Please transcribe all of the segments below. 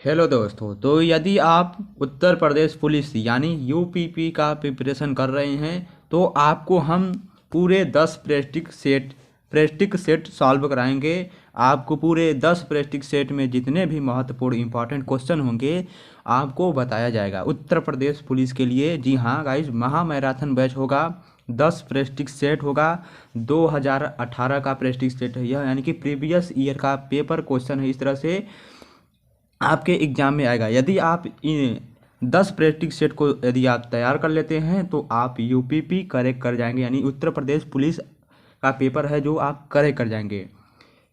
Hello दोस्तों। तो यदि आप उत्तर प्रदेश पुलिस यानी यूपीपी का प्रिपरेशन कर रहे हैं तो आपको हम पूरे 10 प्रेस्टिक सेट सॉल्व कराएंगे। आपको पूरे 10 प्रेस्टिक सेट में जितने भी महत्वपूर्ण इंपॉर्टेंट क्वेश्चन होंगे आपको बताया जाएगा उत्तर प्रदेश पुलिस के लिए। जी हाँ गाइज, महा मैराथन बैच होगा, 10 प्रेस्टिक सेट होगा। 2018 का प्रेस्टिक सेट है यह, यानी कि प्रीवियस ईयर का पेपर क्वेश्चन है। इस तरह से आपके एग्जाम में आएगा। यदि आप इन 10 प्रैक्टिस सेट को यदि आप तैयार कर लेते हैं तो आप यूपीपी करेक्ट कर जाएंगे, यानी उत्तर प्रदेश पुलिस का पेपर है जो आप करेक्ट कर जाएंगे,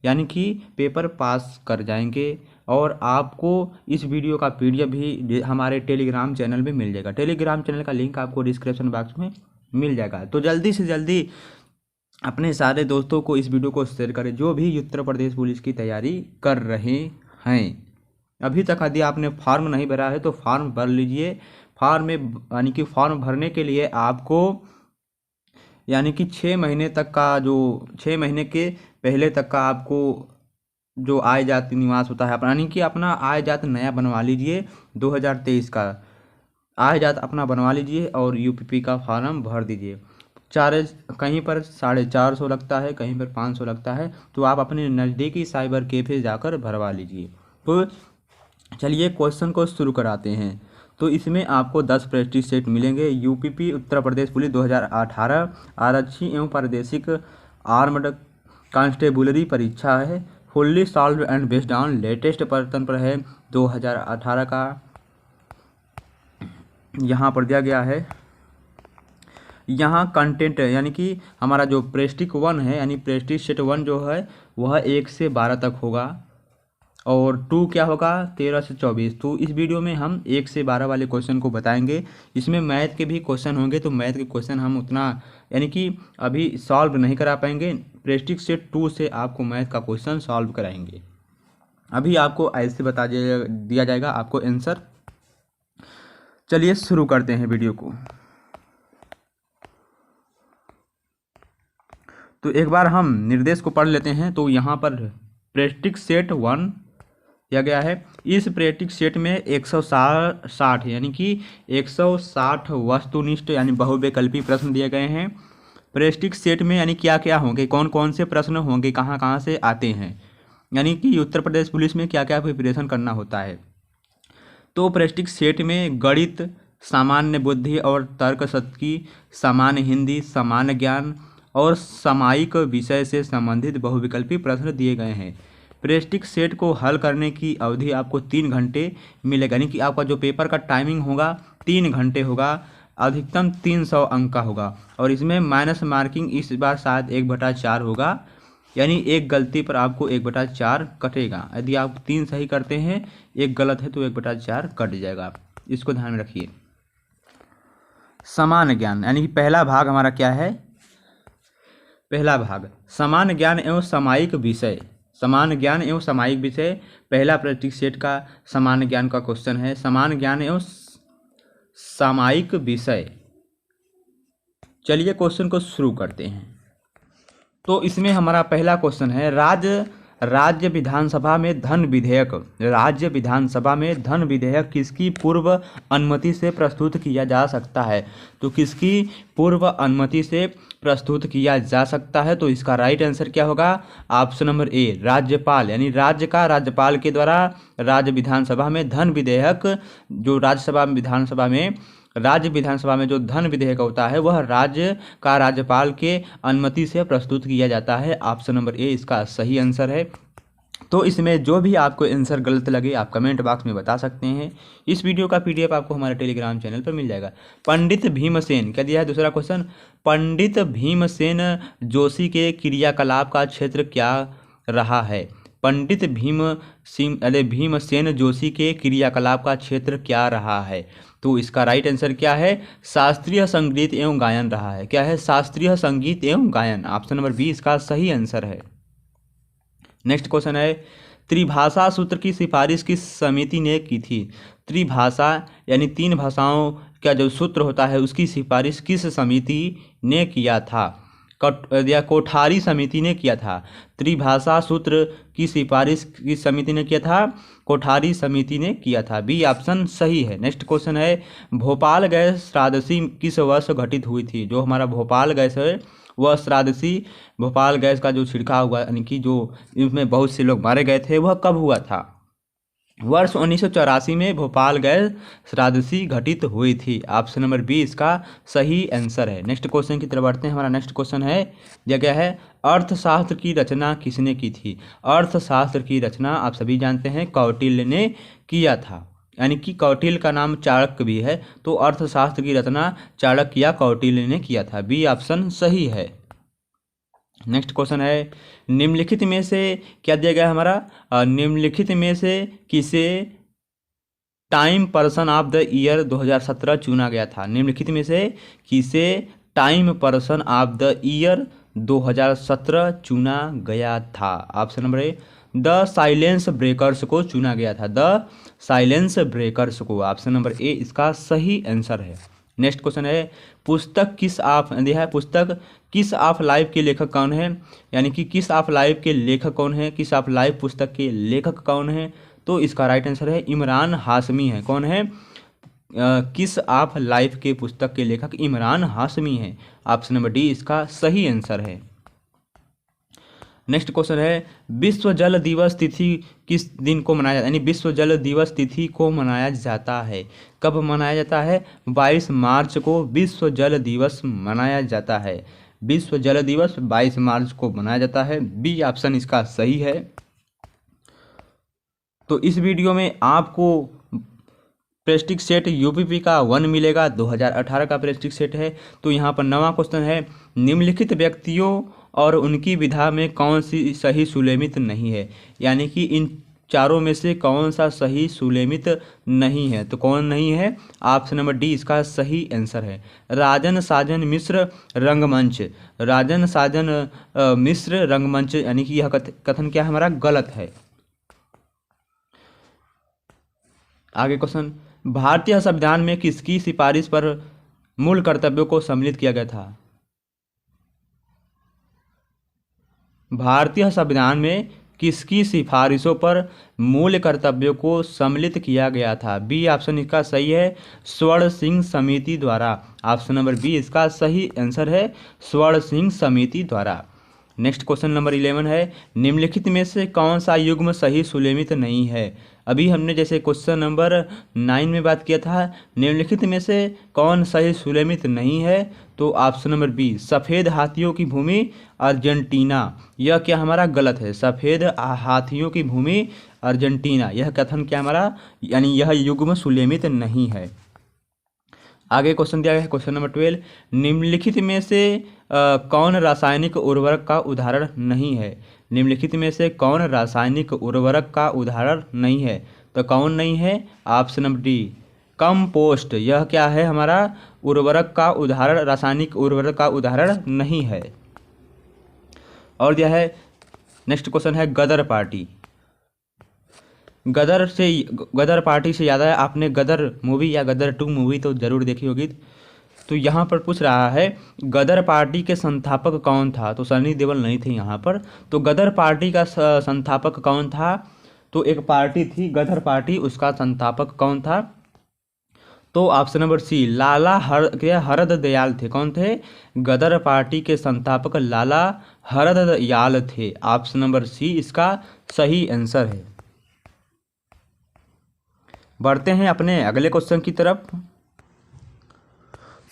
यानी कि पेपर पास कर जाएंगे। और आपको इस वीडियो का पीडीएफ भी हमारे टेलीग्राम चैनल में मिल जाएगा। टेलीग्राम चैनल का लिंक आपको डिस्क्रिप्शन बॉक्स में मिल जाएगा। तो जल्दी से जल्दी अपने सारे दोस्तों को इस वीडियो को शेयर करें जो भी उत्तर प्रदेश पुलिस की तैयारी कर रहे हैं। अभी तक यदि आपने फॉर्म नहीं भरा है तो फॉर्म भर लीजिए। फॉर्म में यानी कि फॉर्म भरने के लिए आपको यानी कि 6 महीने तक का जो 6 महीने के पहले तक का आपको जो आय जाति निवास होता है, यानी कि अपना आय जाति नया बनवा लीजिए। 2023 का आय जाति अपना बनवा लीजिए और यूपीपी का फॉर्म भर दीजिए। चार्ज कहीं पर 450 लगता है, कहीं पर 500 लगता है, तो आप अपने नज़दीकी साइबर कैफे जाकर भरवा लीजिए। तो चलिए क्वेश्चन को शुरू कराते हैं। तो इसमें आपको 10 प्रैक्टिस सेट मिलेंगे। यूपीपी उत्तर प्रदेश पुलिस 2018 आरक्षी एवं प्रादेशिक आर्म्ड कांस्टेबुलरी परीक्षा है। Fully solve and based on latest प्रश्न पर है 2018 का, यहाँ पर दिया गया है। यहाँ कंटेंट यानी कि हमारा जो प्रेस्टिक 1 है, यानी प्रेस्टिक सेट 1 जो है वह 1 से 12 तक होगा और 2 क्या होगा 13 से 24। तो इस वीडियो में हम 1 से 12 वाले क्वेश्चन को बताएंगे। इसमें मैथ के भी क्वेश्चन होंगे, तो मैथ के क्वेश्चन हम उतना यानी कि अभी सॉल्व नहीं करा पाएंगे। प्रेस्टिक सेट 2 से आपको मैथ का क्वेश्चन सॉल्व कराएंगे। अभी आपको ऐसे बता दिया जाएगा आपको आंसर। चलिए शुरू करते हैं वीडियो को। तो एक बार हम निर्देश को पढ़ लेते हैं। तो यहाँ पर प्रेस्टिक सेट 1 दिया गया है। इस प्रेस्टिक सेट में 160 यानी कि 160 वस्तुनिष्ठ यानी बहुविकल्पी प्रश्न दिए गए हैं। प्रेस्टिक सेट में यानी क्या क्या होंगे, कौन कौन से प्रश्न होंगे, कहाँ कहाँ से आते हैं, यानी कि उत्तर प्रदेश पुलिस में क्या क्या प्रिपरेशन करना होता है। तो प्रेस्टिक सेट में गणित, सामान्य बुद्धि और तर्क शक्ति, सामान्य हिंदी, सामान्य ज्ञान और सामायिक विषय से संबंधित बहुविकल्पी प्रश्न दिए गए हैं। प्रेस्टिक सेट को हल करने की अवधि आपको 3 घंटे मिलेगा, यानी कि आपका जो पेपर का टाइमिंग होगा 3 घंटे होगा। अधिकतम 300 अंक का होगा और इसमें माइनस मार्किंग इस बार शायद 1/4 होगा, यानी एक गलती पर आपको 1/4 कटेगा। यदि आप 3 सही करते हैं, एक गलत है तो 1/4 कट जाएगा। इसको ध्यान में रखिए। सामान्य ज्ञान यानी कि पहला भाग हमारा क्या है, पहला भाग सामान्य ज्ञान एवं सामायिक विषय। सामान्य ज्ञान एवं सामायिक विषय पहला प्रैक्टिस सेट का सामान्य ज्ञान का क्वेश्चन है। सामान्य ज्ञान एवं सामायिक विषय। चलिए क्वेश्चन को शुरू करते हैं। तो इसमें हमारा पहला क्वेश्चन है, राज्य विधानसभा में धन विधेयक, राज्य विधानसभा में धन विधेयक किसकी पूर्व अनुमति से प्रस्तुत किया जा सकता है। तो किसकी पूर्व अनुमति से प्रस्तुत किया जा सकता है। तो इसका राइट आंसर क्या होगा, ऑप्शन नंबर ए, राज्यपाल, यानी राज्य का राज्यपाल के द्वारा राज्य विधानसभा में धन विधेयक, जो राज्य विधानसभा में जो धन विधेयक होता है वह राज्य का राज्यपाल के अनुमति से प्रस्तुत किया जाता है। ऑप्शन नंबर ए इसका सही आंसर है। तो इसमें जो भी आपको आंसर गलत लगे आप कमेंट बॉक्स में बता सकते हैं। इस वीडियो का पीडीएफ आपको हमारे टेलीग्राम चैनल पर मिल जाएगा। पंडित भीमसेन, क्या दिया है दूसरा क्वेश्चन, पंडित भीमसेन जोशी के क्रियाकलाप का क्षेत्र क्या रहा है। पंडित भीमसेन जोशी के क्रियाकलाप का क्षेत्र क्या रहा है। तो इसका राइट आंसर क्या है, शास्त्रीय संगीत एवं गायन रहा है। क्या है, शास्त्रीय संगीत एवं गायन। ऑप्शन नंबर बी इसका सही आंसर है। नेक्स्ट क्वेश्चन है, त्रिभाषा सूत्र की सिफारिश किस समिति ने की थी। त्रिभाषा यानी 3 भाषाओं का जो सूत्र होता है उसकी सिफारिश किस समिति ने किया था। कोठारी समिति ने किया था। त्रिभाषा सूत्र की सिफारिश किस समिति ने किया था? कोठारी समिति ने किया था। बी ऑप्शन सही है। नेक्स्ट क्वेश्चन है, भोपाल गैस त्रासदी किस वर्ष घटित हुई थी? जो हमारा भोपाल गैस है वह त्रासदी, भोपाल गैस का जो छिड़काव हुआ यानी कि जो इसमें बहुत से लोग मारे गए थे, वह कब हुआ था? वर्ष 1984 में भोपाल गैस त्रासदी घटित हुई थी। ऑप्शन नंबर बी इसका सही आंसर है। नेक्स्ट क्वेश्चन की तरफ बढ़ते हैं। हमारा नेक्स्ट क्वेश्चन है, यह क्या है? अर्थशास्त्र की रचना किसने की थी? अर्थशास्त्र की रचना आप सभी जानते हैं कौटिल्य ने किया था, यानी कि कौटिल्य का नाम चाणक्य भी है, तो अर्थशास्त्र की रचना चाणक्य या कौटिल्य ने किया था। बी ऑप्शन सही है। नेक्स्ट क्वेश्चन है, निम्नलिखित में से क्या दिया गया हमारा? निम्नलिखित में से किसे time person of the year 2017 चुना गया था? निम्नलिखित में से किसे time person of the year 2017 चुना गया था? Option number A, the silence breakers को चुना गया था। द साइलेंस ब्रेकर्स को, ऑप्शन नंबर ए इसका सही आंसर है। नेक्स्ट क्वेश्चन है, पुस्तक किस ऑफ लाइफ के लेखक कौन है? यानी कि किस ऑफ लाइफ के लेखक कौन है? किस ऑफ लाइफ पुस्तक के लेखक कौन है? तो इसका राइट आंसर है इमरान हाशमी है। कौन है? किस ऑफ लाइफ के पुस्तक के लेखक इमरान हाशमी है। ऑप्शन नंबर डी इसका सही आंसर है। नेक्स्ट क्वेश्चन है, विश्व जल दिवस तिथि किस दिन को मनाया जाता है? यानी विश्व जल दिवस तिथि को मनाया जाता है, कब मनाया जाता है? 22 मार्च को विश्व जल दिवस मनाया जाता है। विश्व जल दिवस 22 मार्च को मनाया जाता है। बी ऑप्शन इसका सही है। तो इस वीडियो में आपको प्रेस्टिक सेट यूपीपी का 1 मिलेगा, 2018 का प्रेस्टिक सेट है। तो यहाँ पर 9वां क्वेश्चन है, निम्नलिखित व्यक्तियों और उनकी विधा में कौन सी सही सुलेमित नहीं है? यानी कि इन चारों में से कौन सा सही सुलेमित नहीं है? तो कौन नहीं है? ऑप्शन नंबर डी इसका सही आंसर है। राजन साजन मिश्र रंगमंच, राजन साजन मिश्र रंगमंच, यानी कि यह कथन क्या हमारा गलत है। आगे क्वेश्चन, भारतीय संविधान में किसकी सिफारिश पर मूल कर्तव्यों को सम्मिलित किया गया था? भारतीय संविधान में किसकी सिफारिशों पर मूल कर्तव्यों को सम्मिलित किया गया था? बी ऑप्शन इसका सही है, स्वर्ण सिंह समिति द्वारा। ऑप्शन नंबर बी इसका सही आंसर है, स्वर्ण सिंह समिति द्वारा। नेक्स्ट क्वेश्चन नंबर 11 है, निम्नलिखित में से कौन सा युग्म सही सुलेमित नहीं है? अभी हमने जैसे क्वेश्चन नंबर 9 में बात किया था, निम्नलिखित में से कौन सही सुलेमित नहीं है? तो ऑप्शन नंबर बी, सफ़ेद हाथियों की भूमि अर्जेंटीना, यह क्या हमारा गलत है। सफ़ेद हाथियों की भूमि अर्जेंटीना, यह कथन क्या हमारा, यानी यह युग्म सुलेमित नहीं है। आगे क्वेश्चन दिया गया है क्वेश्चन नंबर 12, निम्नलिखित में से कौन रासायनिक उर्वरक का उदाहरण नहीं है? निम्नलिखित में से कौन रासायनिक उर्वरक का उदाहरण नहीं है? तो कौन नहीं है? ऑप्शन नंबर डी, कंपोस्ट, यह क्या है हमारा उर्वरक का उदाहरण, रासायनिक उर्वरक का उदाहरण नहीं है। और यह है नेक्स्ट क्वेश्चन है, गदर पार्टी, गदर पार्टी से याद है आपने गदर मूवी या गदर 2 मूवी तो जरूर देखी होगी। तो यहाँ पर पूछ रहा है गदर पार्टी के संस्थापक कौन था? तो सनी देओल नहीं थे यहाँ पर। तो गदर पार्टी का संस्थापक कौन था? तो एक पार्टी थी गदर पार्टी, उसका संस्थापक कौन था? तो ऑप्शन नंबर सी, लाला हरद दयाल थे। कौन थे? गदर पार्टी के संस्थापक लाला हरद दयाल थे। ऑप्शन नंबर सी इसका सही आंसर है। बढ़ते हैं अपने अगले क्वेश्चन की तरफ।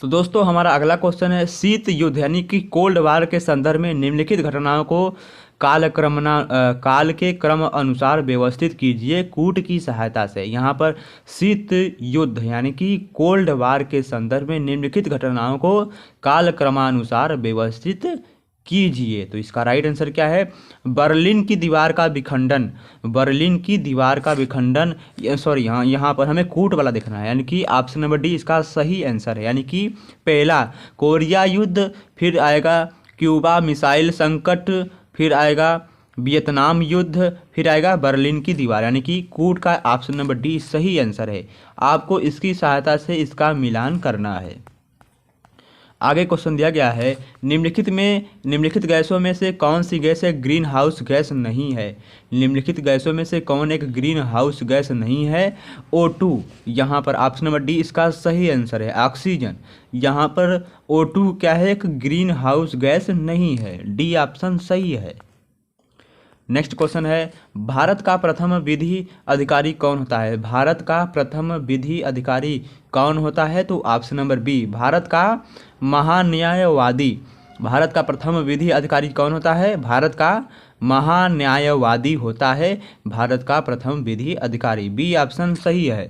तो दोस्तों हमारा अगला क्वेश्चन है, शीत युद्ध यानी कि कोल्ड वार के संदर्भ में निम्नलिखित घटनाओं को काल के क्रम अनुसार व्यवस्थित कीजिए कूट की सहायता से। यहाँ पर शीत युद्ध यानी कि कोल्ड वार के संदर्भ में निम्नलिखित घटनाओं को काल क्रमानुसार व्यवस्थित कीजिए। तो इसका राइट आंसर क्या है? बर्लिन की दीवार का विखंडन, बर्लिन की दीवार का विखंडन, सॉरी यहाँ पर हमें कूट वाला देखना है, यानी कि ऑप्शन नंबर डी इसका सही आंसर है। यानी कि पहला कोरिया युद्ध, फिर आएगा क्यूबा मिसाइल संकट, फिर आएगा वियतनाम युद्ध, फिर आएगा बर्लिन की दीवार, यानी कि कूट का ऑप्शन नंबर डी सही आंसर है। आपको इसकी सहायता से इसका मिलान करना है। आगे क्वेश्चन दिया गया है, निम्नलिखित गैसों में से कौन सी गैस एक ग्रीन हाउस गैस नहीं है। निम्नलिखित गैसों में से कौन एक ग्रीन हाउस गैस नहीं है। O2, यहाँ पर ऑप्शन नंबर डी इसका सही आंसर है। ऑक्सीजन, यहाँ पर O2 क्या है, एक ग्रीन हाउस गैस नहीं है। डी ऑप्शन सही है। नेक्स्ट क्वेश्चन है, भारत का प्रथम विधि अधिकारी कौन होता है। भारत का प्रथम विधि अधिकारी कौन होता है, तो ऑप्शन नंबर बी, भारत का महान्यायवादी। भारत का प्रथम विधि अधिकारी कौन होता है, भारत का महान्यायवादी होता है भारत का प्रथम विधि अधिकारी। बी ऑप्शन सही है।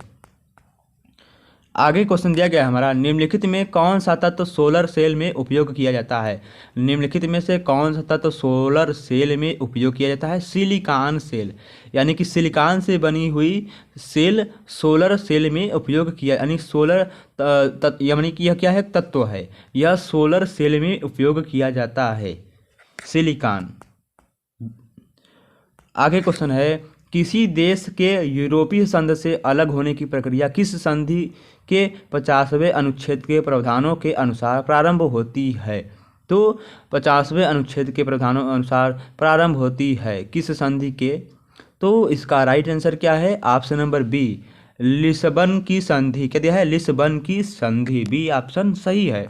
आगे क्वेश्चन दिया गया है हमारा, निम्नलिखित में कौन सा तत्व सोलर सेल में उपयोग किया जाता है। निम्नलिखित में से कौन सा तत्व सोलर सेल में उपयोग किया जाता है। सिलिकॉन सेल, यानी कि सिलिकॉन से बनी हुई सेल सोलर सेल में उपयोग किया, यानी सोलर यानी कि यह क्या है, तत्व है, यह सोलर सेल में उपयोग किया जाता है, सिलिकॉन। आगे क्वेश्चन है, किसी देश के यूरोपीय संघ से अलग होने की प्रक्रिया किस संधि के 50वें अनुच्छेद के प्रावधानों के अनुसार प्रारंभ होती है। तो 50वें अनुच्छेद के प्रावधानों अनुसार प्रारंभ होती है, किस संधि के। तो इसका राइट आंसर क्या है, ऑप्शन नंबर बी, लिस्बन की संधि। क्या दिया है, लिस्बन की संधि। बी ऑप्शन सही है।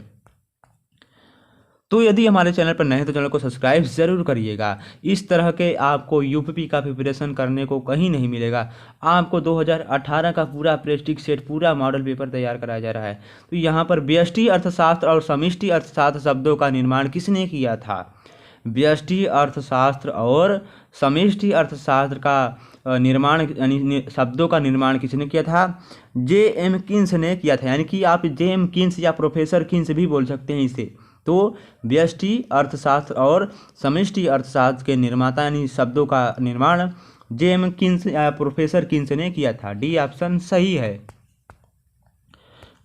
तो यदि हमारे चैनल पर नए हैं तो चैनल को सब्सक्राइब ज़रूर करिएगा। इस तरह के आपको यूपीपी का प्रिपरेशन करने को कहीं नहीं मिलेगा। आपको 2018 का पूरा प्रेस्टिज सेट, पूरा मॉडल पेपर तैयार कराया जा रहा है। तो यहाँ पर व्यष्टि अर्थशास्त्र और समष्टि अर्थशास्त्र शब्दों का निर्माण किसने किया था। व्यष्टि अर्थशास्त्र और समष्टि अर्थशास्त्र का निर्माण, यानी शब्दों का निर्माण किसने किया था, J.M. कीन्स ने किया था। यानी कि आप J.M. कीन्स या प्रोफेसर कीन्स भी बोल सकते हैं इसे। तो व्यष्टि अर्थशास्त्र और समष्टि अर्थशास्त्र के निर्माता, यानी शब्दों का निर्माण J.M. कीन्स या प्रोफेसर कीन्स ने किया था। डी ऑप्शन सही है।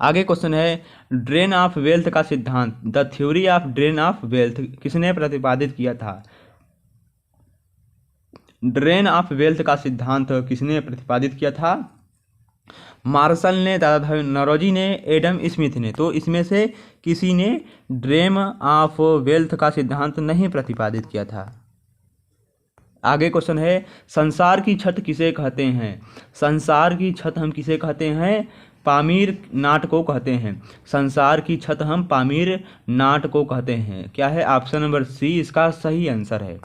आगे क्वेश्चन है, ड्रेन ऑफ वेल्थ का सिद्धांत, the theory of drain of wealth किसने प्रतिपादित किया था। ड्रेन ऑफ वेल्थ का सिद्धांत किसने प्रतिपादित किया था। मार्शल ने, दादा नौरोजी ने, एडम स्मिथ ने। तो इसमें से किसी ने ड्रेन ऑफ वेल्थ का सिद्धांत नहीं प्रतिपादित किया था। आगे क्वेश्चन है, संसार की छत किसे कहते हैं। संसार की छत हम किसे कहते हैं, पामीर नाट को कहते हैं। संसार की छत हम पामीर नाट को कहते हैं। क्या है, ऑप्शन नंबर सी इसका सही आंसर है।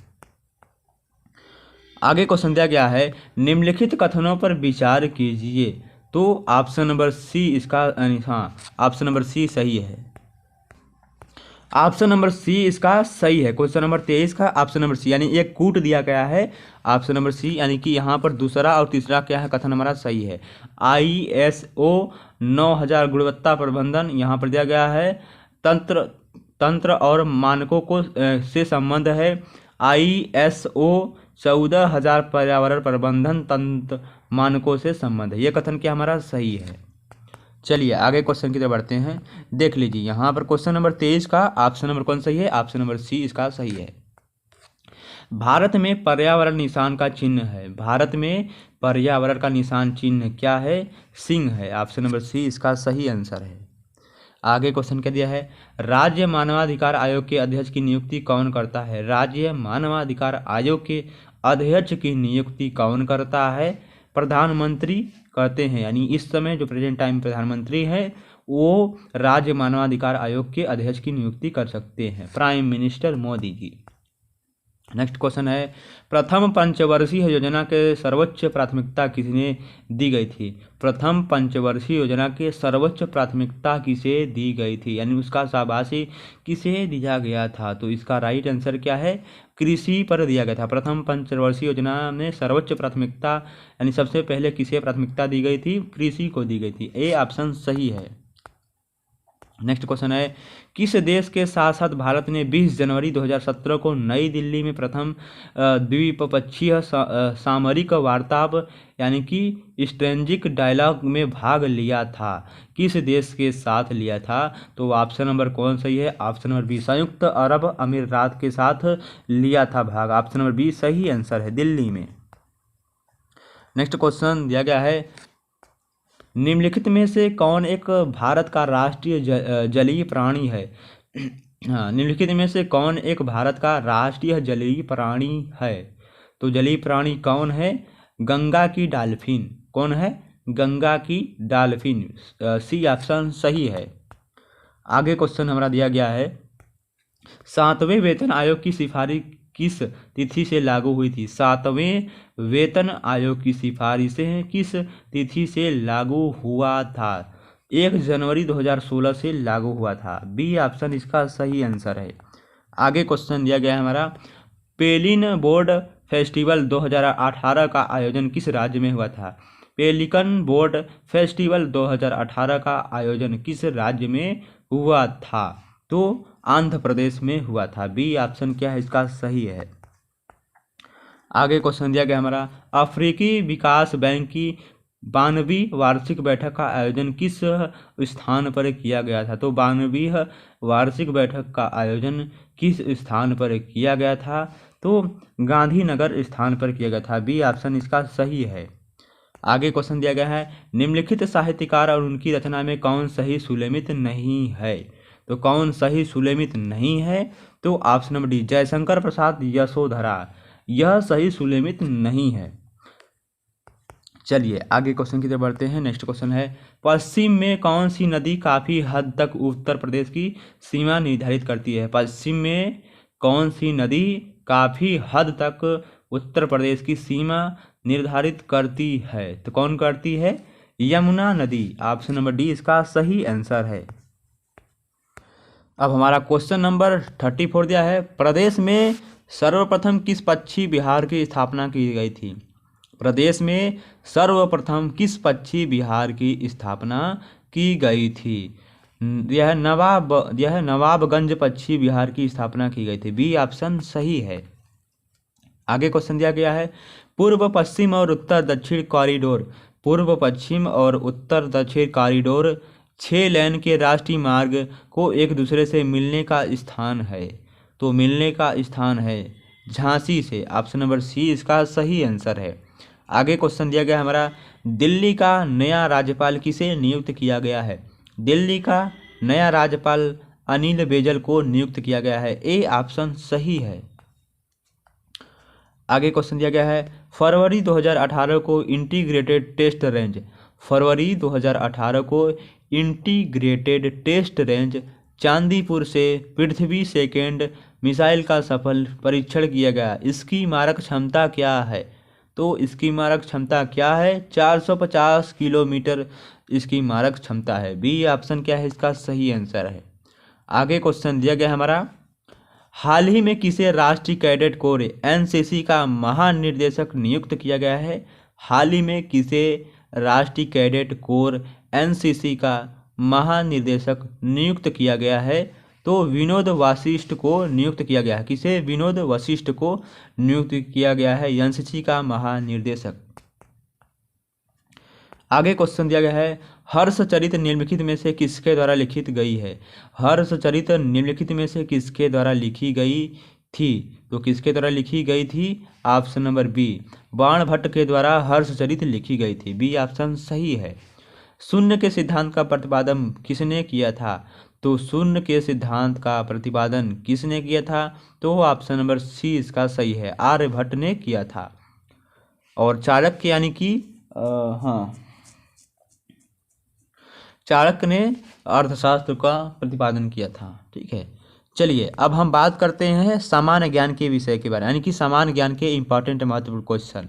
आगे क्वेश्चन दिया गया है, निम्नलिखित कथनों पर विचार कीजिए। तो ऑप्शन नंबर सी इसका, हाँ ऑप्शन नंबर सी सही है। ऑप्शन नंबर सी इसका सही है। क्वेश्चन नंबर 23 का ऑप्शन नंबर सी, यानी एक कूट दिया गया है ऑप्शन नंबर सी, यानी कि यहाँ पर दूसरा और तीसरा क्या है, कथन हमारा सही है। ISO 9000 गुणवत्ता प्रबंधन, यहाँ पर दिया गया है तंत्र और मानकों को से संबंध है। ISO 14000 पर्यावरण प्रबंधन तंत्र मानकों से संबंध है। यह कथन क्या हमारा सही है। चलिए आगे क्वेश्चन की तरफ बढ़ते हैं। देख लीजिए यहाँ पर क्वेश्चन नंबर 23 का ऑप्शन नंबर कौन सही है, ऑप्शन नंबर सी इसका सही है। भारत में पर्यावरण निशान का चिन्ह है। भारत में पर्यावरण का निशान चिन्ह क्या है, सिंह है। ऑप्शन नंबर सी इसका सही आंसर है। आगे क्वेश्चन क्या दिया है, राज्य मानवाधिकार आयोग के अध्यक्ष की नियुक्ति कौन करता है। राज्य मानवाधिकार आयोग के अध्यक्ष की नियुक्ति कौन करता है, प्रधानमंत्री करते हैं। यानी इस समय जो प्रेजेंट टाइम प्रधानमंत्री है वो राज्य मानवाधिकार आयोग के अध्यक्ष की नियुक्ति कर सकते हैं, prime minister Modi ji. Next question है, प्रथम पंचवर्षीय योजना के सर्वोच्च प्राथमिकता किसने दी गई थी। प्रथम पंचवर्षीय योजना के सर्वोच्च प्राथमिकता किसे दी गई थी, यानी उसका शाबाशी किसे दिया गया था। तो इसका राइट आंसर क्या है, कृषि पर दिया गया था। प्रथम पंचवर्षीय योजना में सर्वोच्च प्राथमिकता, यानी सबसे पहले किसे प्राथमिकता दी गई थी, कृषि को दी गई थी। ए ऑप्शन सही है। नेक्स्ट क्वेश्चन है, किस देश के साथ साथ भारत ने 20 जनवरी 2017 को नई दिल्ली में प्रथम द्विपक्षीय सामरिक वार्ता यानी कि स्ट्रेटेजिक डायलॉग में भाग लिया था। किस देश के साथ लिया था, तो ऑप्शन नंबर कौन सही है, ऑप्शन नंबर बी, संयुक्त अरब अमीरात के साथ लिया था भाग। ऑप्शन नंबर बी सही आंसर है, दिल्ली में। नेक्स्ट क्वेश्चन दिया गया है, निम्नलिखित में से कौन एक भारत का राष्ट्रीय जलीय प्राणी है। हाँ, निम्नलिखित में से कौन एक भारत का राष्ट्रीय जलीय प्राणी है? तो जलीय प्राणी कौन है? गंगा की डॉल्फिन। कौन है? गंगा की डॉल्फिन। सी ऑप्शन सही है। आगे क्वेश्चन हमारा दिया गया है, 7वें वेतन आयोग की सिफारिश किस तिथि से लागू हुई थी? 7वें वेतन आयोग की सिफारिशें किस तिथि से लागू हुआ था? 1 जनवरी 2016 से लागू हुआ था। बी ऑप्शन इसका सही आंसर है। आगे क्वेश्चन दिया गया है हमारा, पेलिन बोर्ड फेस्टिवल 2018 का आयोजन किस राज्य में हुआ था? पेलिकन बोर्ड फेस्टिवल 2018 का आयोजन किस राज्य में हुआ था? तो आंध्र प्रदेश में हुआ था। बी ऑप्शन क्या है इसका सही है। आगे क्वेश्चन दिया गया हमारा, अफ्रीकी विकास बैंक की 92वीं वार्षिक बैठक का आयोजन किस स्थान पर किया गया था? तो 92वीं वार्षिक बैठक का आयोजन किस स्थान पर किया गया था? तो गांधीनगर स्थान पर किया गया था। बी ऑप्शन इसका सही है। आगे क्वेश्चन दिया गया है, निम्नलिखित साहित्यकार और उनकी रचना में कौन सही सुलेमित नहीं है? तो कौन सही सुलेमित नहीं है? तो option number D, Jaishankar Prasad Yashodhara, यह सही सुलेमित नहीं है। चलिए आगे क्वेश्चन की तरफ बढ़ते हैं। नेक्स्ट क्वेश्चन है, पश्चिम में कौन सी नदी काफ़ी हद तक उत्तर प्रदेश की सीमा निर्धारित करती है? पश्चिम में कौन सी नदी काफ़ी हद तक उत्तर प्रदेश की सीमा निर्धारित करती है? तो कौन करती है? यमुना नदी। ऑप्शन नंबर डी इसका सही आंसर है। अब हमारा क्वेश्चन नंबर 34 दिया है, प्रदेश में सर्वप्रथम किस पक्षी विहार की स्थापना की गई थी? प्रदेश में सर्वप्रथम किस पक्षी विहार की स्थापना की गई थी? यह नवाबगंज पक्षी विहार की स्थापना की गई थी। बी ऑप्शन सही है। आगे क्वेश्चन दिया गया है, पूर्व पश्चिम और उत्तर दक्षिण कॉरिडोर, पूर्व पश्चिम और उत्तर दक्षिण कॉरिडोर 6 लेन के राष्ट्रीय मार्ग को एक दूसरे से मिलने का स्थान है। तो मिलने का स्थान है झांसी से। ऑप्शन नंबर सी इसका सही आंसर है। आगे क्वेश्चन दिया गया हमारा, दिल्ली का नया राज्यपाल किसे नियुक्त किया गया है? दिल्ली का नया राज्यपाल अनिल बैजल को नियुक्त किया गया है। ए ऑप्शन सही है। आगे क्वेश्चन दिया गया है, फरवरी 2018 को इंटीग्रेटेड टेस्ट रेंज, फरवरी 2018 को इंटीग्रेटेड टेस्ट रेंज चांदीपुर से पृथ्वी सेकेंड मिसाइल का सफल परीक्षण किया गया। इसकी मारक क्षमता क्या है? तो इसकी मारक क्षमता क्या है? 450 किलोमीटर इसकी मारक क्षमता है। बी ऑप्शन क्या है इसका सही आंसर है। आगे क्वेश्चन दिया गया हमारा, हाल ही में किसे राष्ट्रीय कैडेट कोर एनसीसी का महानिर्देशक नियुक्त किया गया है? हाल ही में किसे राष्ट्रीय कैडेट कोर एनसीसी का महानिर्देशक नियुक्त किया गया है? तो विनोद वशिष्ठ को नियुक्त किया गया है। किसे? विनोद वशिष्ठ को नियुक्त किया गया है एनसीसी का महानिर्देशक। आगे क्वेश्चन दिया गया है, हर्षचरित निम्नलिखित में से किसके द्वारा लिखित गई है? हर्षचरित निम्नलिखित में से किसके द्वारा लिखी गई थी? तो किसके द्वारा लिखी गई थी? ऑप्शन नंबर बी, बाणभट्ट के द्वारा हर्षचरित लिखी गई थी। बी ऑप्शन सही है। शून्य के सिद्धांत का प्रतिपादन किसने किया था? तो शून्य के सिद्धांत का प्रतिपादन किसने किया था? तो ऑप्शन नंबर सी इसका सही है, आर्यभट्ट ने किया था। और चाणक्य यानी कि चाणक्य ने अर्थशास्त्र का प्रतिपादन किया था। ठीक है, चलिए अब हम बात करते हैं सामान्य ज्ञान के विषय के बारे में, यानी कि सामान्य ज्ञान के इंपॉर्टेंट महत्वपूर्ण क्वेश्चन।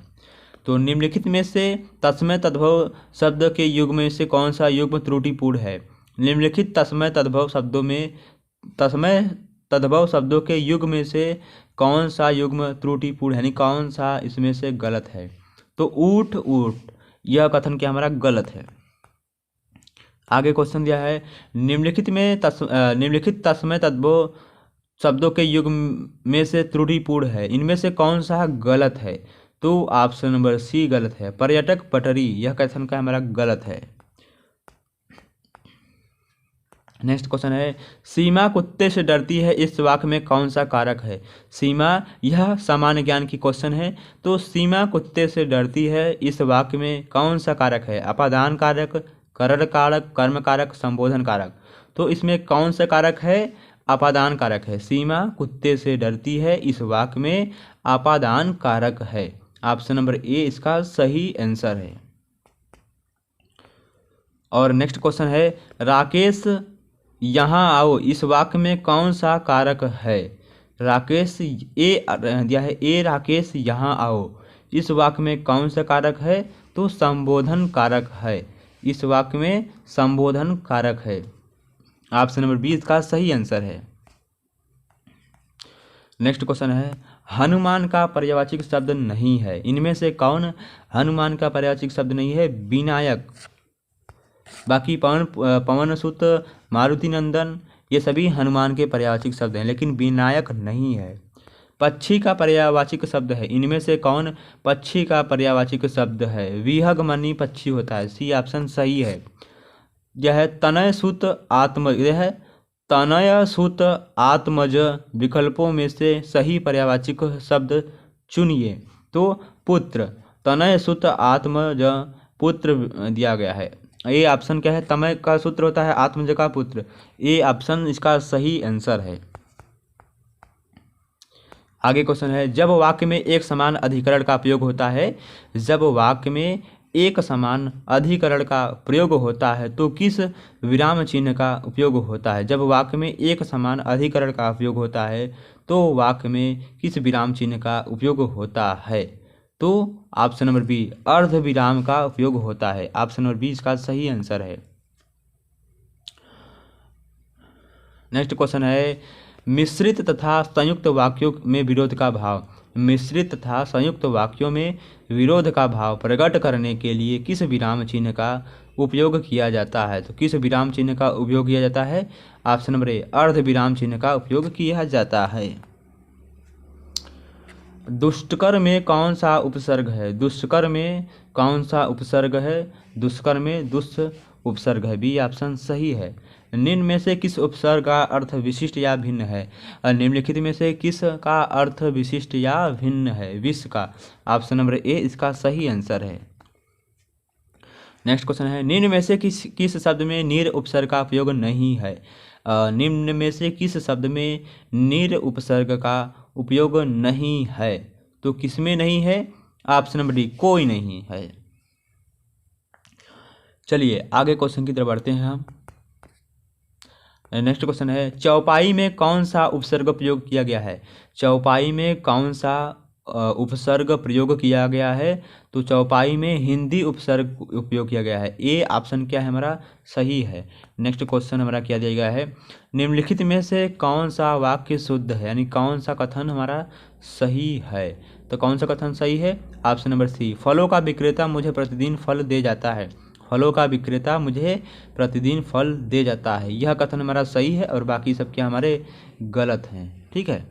तो निम्नलिखित में से तस्मै तद्भव शब्द के युग में से कौन सा युग्म त्रुटिपूर्ण है? निम्नलिखित तस्मै तद्भव शब्दों के युग में से कौन सा युग्म त्रुटिपूर्ण है, यानी कौन सा इसमें से गलत है? तो ऊठ ऊठ, यह कथन क्या हमारा गलत है। आगे क्वेश्चन दिया है, निम्नलिखित तस्मै तद्भव शब्दों के युग में से त्रुटिपूर्ण है, इनमें से कौन सा गलत है? तो ऑप्शन नंबर सी गलत है, पर्यटक पटरी, यह कथन का हमारा गलत है। नेक्स्ट क्वेश्चन है, सीमा कुत्ते से डरती है, इस वाक्य में कौन सा कारक है? सीमा, यह सामान्य ज्ञान की क्वेश्चन है। तो सीमा कुत्ते से डरती है, इस वाक्य में कौन सा कारक है? अपादान कारक, करण कारक, कर्म कारक, संबोधन कारक। तो इसमें कौन सा कारक है? अपादान कारक है। सीमा कुत्ते से डरती है इस वाक्य में अपादान कारक है। ऑप्शन नंबर ए इसका सही आंसर है। और नेक्स्ट क्वेश्चन है राकेश यहाँ आओ इस वाक्य में कौन सा कारक है। राकेश ए दिया है ए राकेश यहाँ आओ इस वाक्य में कौन सा कारक है, तो संबोधन कारक है। इस वाक्य में संबोधन कारक है। ऑप्शन नंबर बी इसका सही आंसर है। नेक्स्ट क्वेश्चन है हनुमान का पर्यायवाची शब्द नहीं है। इनमें से कौन हनुमान का पर्यायवाची शब्द नहीं है। विनायक, बाकी पवन सुत, मारुति नंदन ये सभी हनुमान के पर्यायवाची शब्द हैं, लेकिन विनायक नहीं है। पक्षी का पर्यायवाची शब्द है। इनमें से कौन पक्षी का पर्यायवाची शब्द है। विहंगमणि पक्षी होता है। सी ऑप्शन सही है। यह है तनय सुत आत्मज, यह है तनय सुत आत्मज। विकल्पों में से सही पर्यायवाची शब्द चुनिए। तो पुत्र, तनय सुत आत्मज पुत्र दिया गया है। ए ऑप्शन क्या है, तनय का सूत्र होता है आत्मज का पुत्र। ए ऑप्शन इसका सही आंसर है। आगे क्वेश्चन है जब वाक्य में एक समान अधिकरण का प्रयोग होता है, जब वाक्य में एक समान अधिकरण का प्रयोग होता है तो किस विराम चिन्ह का उपयोग होता है। जब वाक्य में एक समान अधिकरण का उपयोग होता है तो वाक्य में किस विराम चिन्ह का उपयोग होता है, तो ऑप्शन नंबर बी अर्ध विराम का उपयोग होता है। ऑप्शन नंबर बी इसका सही आंसर है। नेक्स्ट क्वेश्चन है मिश्रित तथा संयुक्त वाक्यों में विरोध का भाव। मिश्रित तथा संयुक्त वाक्यों में विरोध का भाव प्रकट करने के लिए किस विराम चिन्ह का उपयोग किया जाता है, तो किस विराम चिन्ह का उपयोग किया जाता है। ऑप्शन नंबर ए अर्ध विराम चिन्ह का उपयोग किया जाता है। दुष्कर में कौन सा उपसर्ग है। दुष्कर में कौन सा उपसर्ग है। दुष्कर में दुष् उपसर्ग है। बी ऑप्शन सही है। निम्न में से किस उपसर्ग का अर्थ विशिष्ट या भिन्न है। निम्नलिखित में से किस का अर्थ विशिष्ट या भिन्न है। विश्व का। ऑप्शन नंबर ए इसका सही आंसर है। नेक्स्ट क्वेश्चन है निम्न में से किस शब्द में निर उपसर्ग का प्रयोग नहीं है। निम्न में से किस शब्द में निर उपसर्ग का उपयोग नहीं है, तो किसमें नहीं है। ऑप्शन नंबर डी कोई नहीं है। चलिए आगे क्वेश्चन की तरफ बढ़ते हैं हम। नेक्स्ट क्वेश्चन है चौपाई में कौन सा उपसर्ग प्रयोग किया गया है। चौपाई में कौन सा उपसर्ग प्रयोग किया गया है, तो चौपाई में हिंदी उपसर्ग उपयोग किया गया है। ए ऑप्शन क्या है हमारा सही है। नेक्स्ट क्वेश्चन हमारा क्या दिया गया है निम्नलिखित में से कौन सा वाक्य शुद्ध है, यानी कौन सा कथन हमारा सही है। तो कौन सा कथन सही है। ऑप्शन नंबर सी फलों का विक्रेता मुझे प्रतिदिन फल दे जाता है। फलों का विक्रेता मुझे प्रतिदिन फल दे जाता है, यह कथन हमारा सही है और बाकी सब क्या हमारे गलत हैं। ठीक है।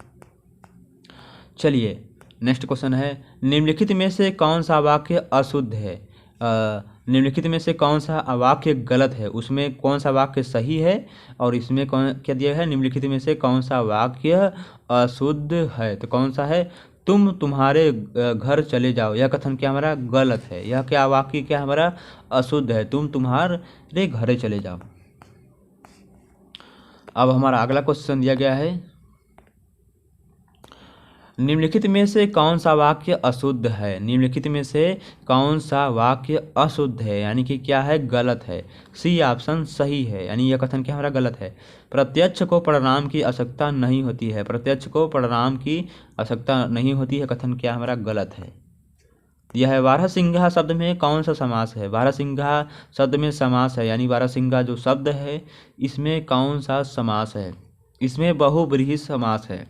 चलिए नेक्स्ट क्वेश्चन है निम्नलिखित में से कौन सा वाक्य अशुद्ध है। निम्नलिखित में से कौन सा वाक्य गलत है, उसमें कौन सा वाक्य सही है और इसमें कौन क्या दिया है। निम्नलिखित में से कौन सा वाक्य अशुद्ध है, तो कौन सा है तुम तुम्हारे घर चले जाओ, यह कथन क्या हमारा गलत है। यह क्या वाक्य क्या हमारा अशुद्ध है, तुम तुम्हारे घर चले जाओ। अब हमारा अगला क्वेश्चन दिया गया है निम्नलिखित में से कौन सा वाक्य अशुद्ध है। निम्नलिखित में से कौन सा वाक्य अशुद्ध है, यानी कि क्या है गलत है। सी ऑप्शन सही है, यानी यह कथन क्या हमारा गलत है। प्रत्यक्ष को परिणाम की आवश्यकता नहीं होती है। प्रत्यक्ष को परिणाम की आवश्यकता नहीं होती है, कथन क्या हमारा गलत है। यह बारहसिंघा शब्द में कौन सा समास है। बारहसिंघा शब्द में समास है, यानी बारहसिंघा जो शब्द है इसमें कौन सा समास है। इसमें बहुब्रीहि समास है।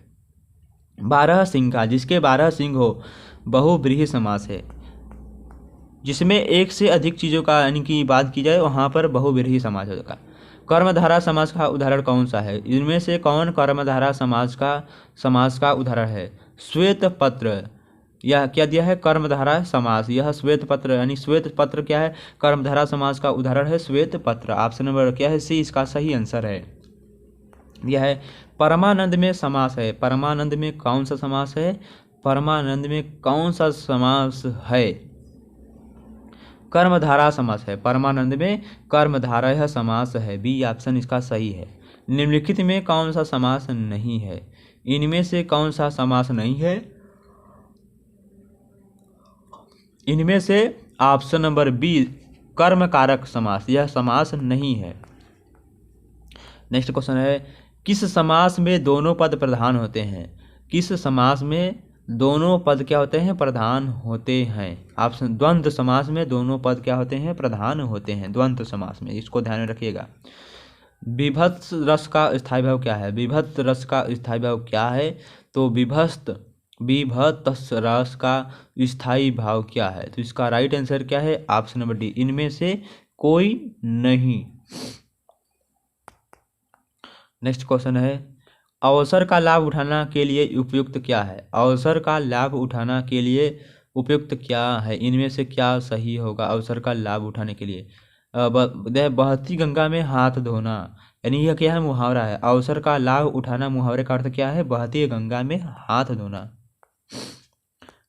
बारहसिंघा जिसके 12 सिंह हो बहुब्रीहि समास है। जिसमें एक से अधिक चीज़ों का यानी कि बात की जाए वहाँ पर बहुब्रीहि समास होगा। कर्मधारा समास का उदाहरण कौन सा है। इनमें से कौन कर्मधारा समास का उदाहरण है। श्वेत पत्र, यह क्या दिया है कर्मधारा समास। यह श्वेत पत्र यानी श्वेत पत्र क्या है कर्मधारा समास का उदाहरण है श्वेत पत्र। ऑप्शन नंबर क्या है सी इसका सही आंसर है। यह है परमानंद में समास है। परमानंद में कौन सा समास है। परमानंद में कौन सा समास है। कर्मधारा समास है। परमानंद में कर्मधारय समास है। बी ऑप्शन इसका सही है। निम्नलिखित में कौन सा समास नहीं है? इनमें से कौन सा समास नहीं है? इनमें से ऑप्शन नंबर बी कर्मकारक समास, यह समास नहीं है। नेक्स्ट क्वेश्चन है, किस समास में दोनों पद प्रधान होते हैं? किस समास में दोनों पद क्या होते हैं? प्रधान होते हैं। ऑप्शन द्वंद्व समास में दोनों पद क्या होते हैं? प्रधान होते हैं द्वंद्व समास में, इसको ध्यान में रखिएगा। विभक्त रस का स्थायी भाव क्या है? विभक्त रस का स्थायी भाव क्या है? तो विभक्त रस का स्थायी भाव क्या है? तो इसका राइट आंसर क्या है? ऑप्शन नंबर डी, इनमें से कोई नहीं। नेक्स्ट क्वेश्चन है, अवसर का लाभ उठाना के लिए उपयुक्त क्या है? अवसर का लाभ उठाना के लिए उपयुक्त क्या है? इनमें से क्या सही होगा अवसर का लाभ उठाने के लिए? बहती गंगा में हाथ धोना, यानी यह क्या है? मुहावरा है। अवसर का लाभ उठाना मुहावरे का अर्थ क्या है? बहती गंगा में हाथ धोना।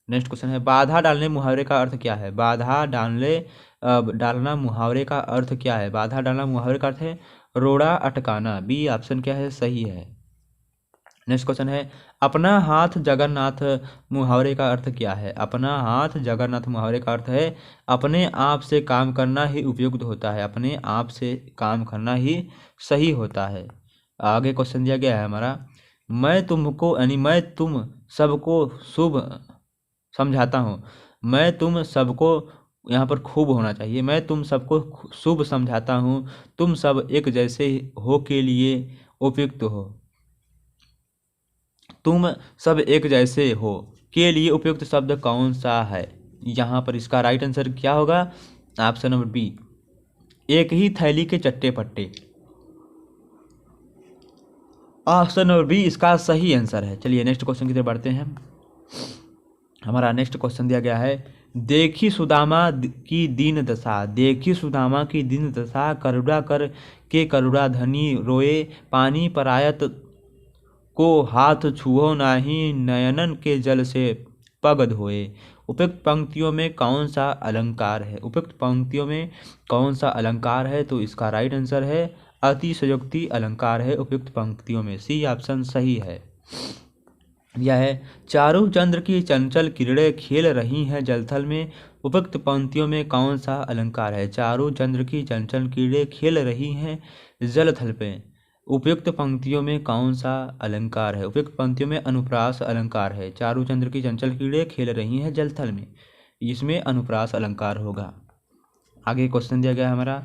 नेक्स्ट क्वेश्चन है, बाधा डालने मुहावरे का अर्थ क्या है? बाधा डालना मुहावरे का अर्थ क्या है? बाधा डालना मुहावरे का अर्थ है रोड़ा अटकाना। बी ऑप्शन क्या है? सही है। नेक्स्ट क्वेश्चन है, अपना हाथ जगन्नाथ मुहावरे का अर्थ क्या है? अपना हाथ जगन्नाथ मुहावरे का अर्थ है अपने आप से काम करना ही उपयुक्त होता है, अपने आप से काम करना ही सही होता है। आगे क्वेश्चन दिया गया है हमारा, मैं तुमको यानी मैं तुम सबको शुभ समझाता हूँ। मैं तुम सबको, यहाँ पर खूब होना चाहिए, मैं तुम सबको शुभ समझाता हूँ, तुम सब एक जैसे हो के लिए उपयुक्त हो। तुम सब एक जैसे हो के लिए उपयुक्त शब्द कौन सा है? यहाँ पर इसका राइट आंसर क्या होगा? ऑप्शन नंबर बी, एक ही थैली के चट्टे पट्टे। ऑप्शन नंबर बी इसका सही आंसर है। चलिए नेक्स्ट क्वेश्चन की तरफ बढ़ते हैं। हमारा नेक्स्ट क्वेश्चन दिया गया है, देखी सुदामा की दीन दशा, देखी सुदामा की दीन दशा, करुणा कर के करुणा धनी रोए, पानी परायत को हाथ छुओ नाही, नयनन के जल से पग धोए। उपयुक्त पंक्तियों में कौन सा अलंकार है? उपयुक्त पंक्तियों में कौन सा अलंकार है? तो इसका राइट आंसर है अतिशयोक्ति अलंकार है उपयुक्त पंक्तियों में। सी ऑप्शन सही है। यह है, चारों चंद्र की चंचल किरणें खेल रही हैं जलथल में। उपयुक्त पंक्तियों में कौन सा अलंकार है? चारों चंद्र की चंचल किरणें खेल रही हैं जलथल पे। उपयुक्त पंक्तियों में कौन सा अलंकार है? उपयुक्त पंक्तियों में अनुप्रास अलंकार है। चारों चंद्र की चंचल किरणें खेल रही हैं जलथल में, इसमें अनुप्रास अलंकार होगा। आगे क्वेश्चन दिया गया हमारा,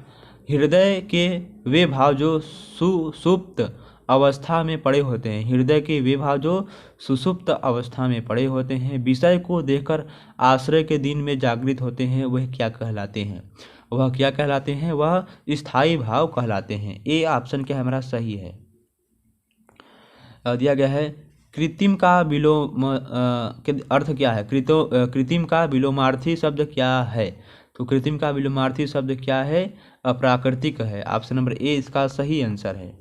हृदय के वे भाव जो सुसुप्त अवस्था में पड़े होते हैं, हृदय के वे भाव जो सुसुप्त अवस्था में पड़े होते हैं, विषय को देखकर आश्रय के दिन में जागृत होते हैं, वह क्या कहलाते हैं? वह क्या कहलाते हैं? वह स्थायी भाव कहलाते हैं। ए ऑप्शन क्या है हमारा? सही है। दिया गया है, कृत्रिम का विलोम के अर्थ क्या है? कृत्रिम का विलोमार्थी शब्द क्या है? तो कृत्रिम का विलोमार्थी शब्द क्या है? अप्राकृतिक है। ऑप्शन नंबर ए इसका सही आंसर है।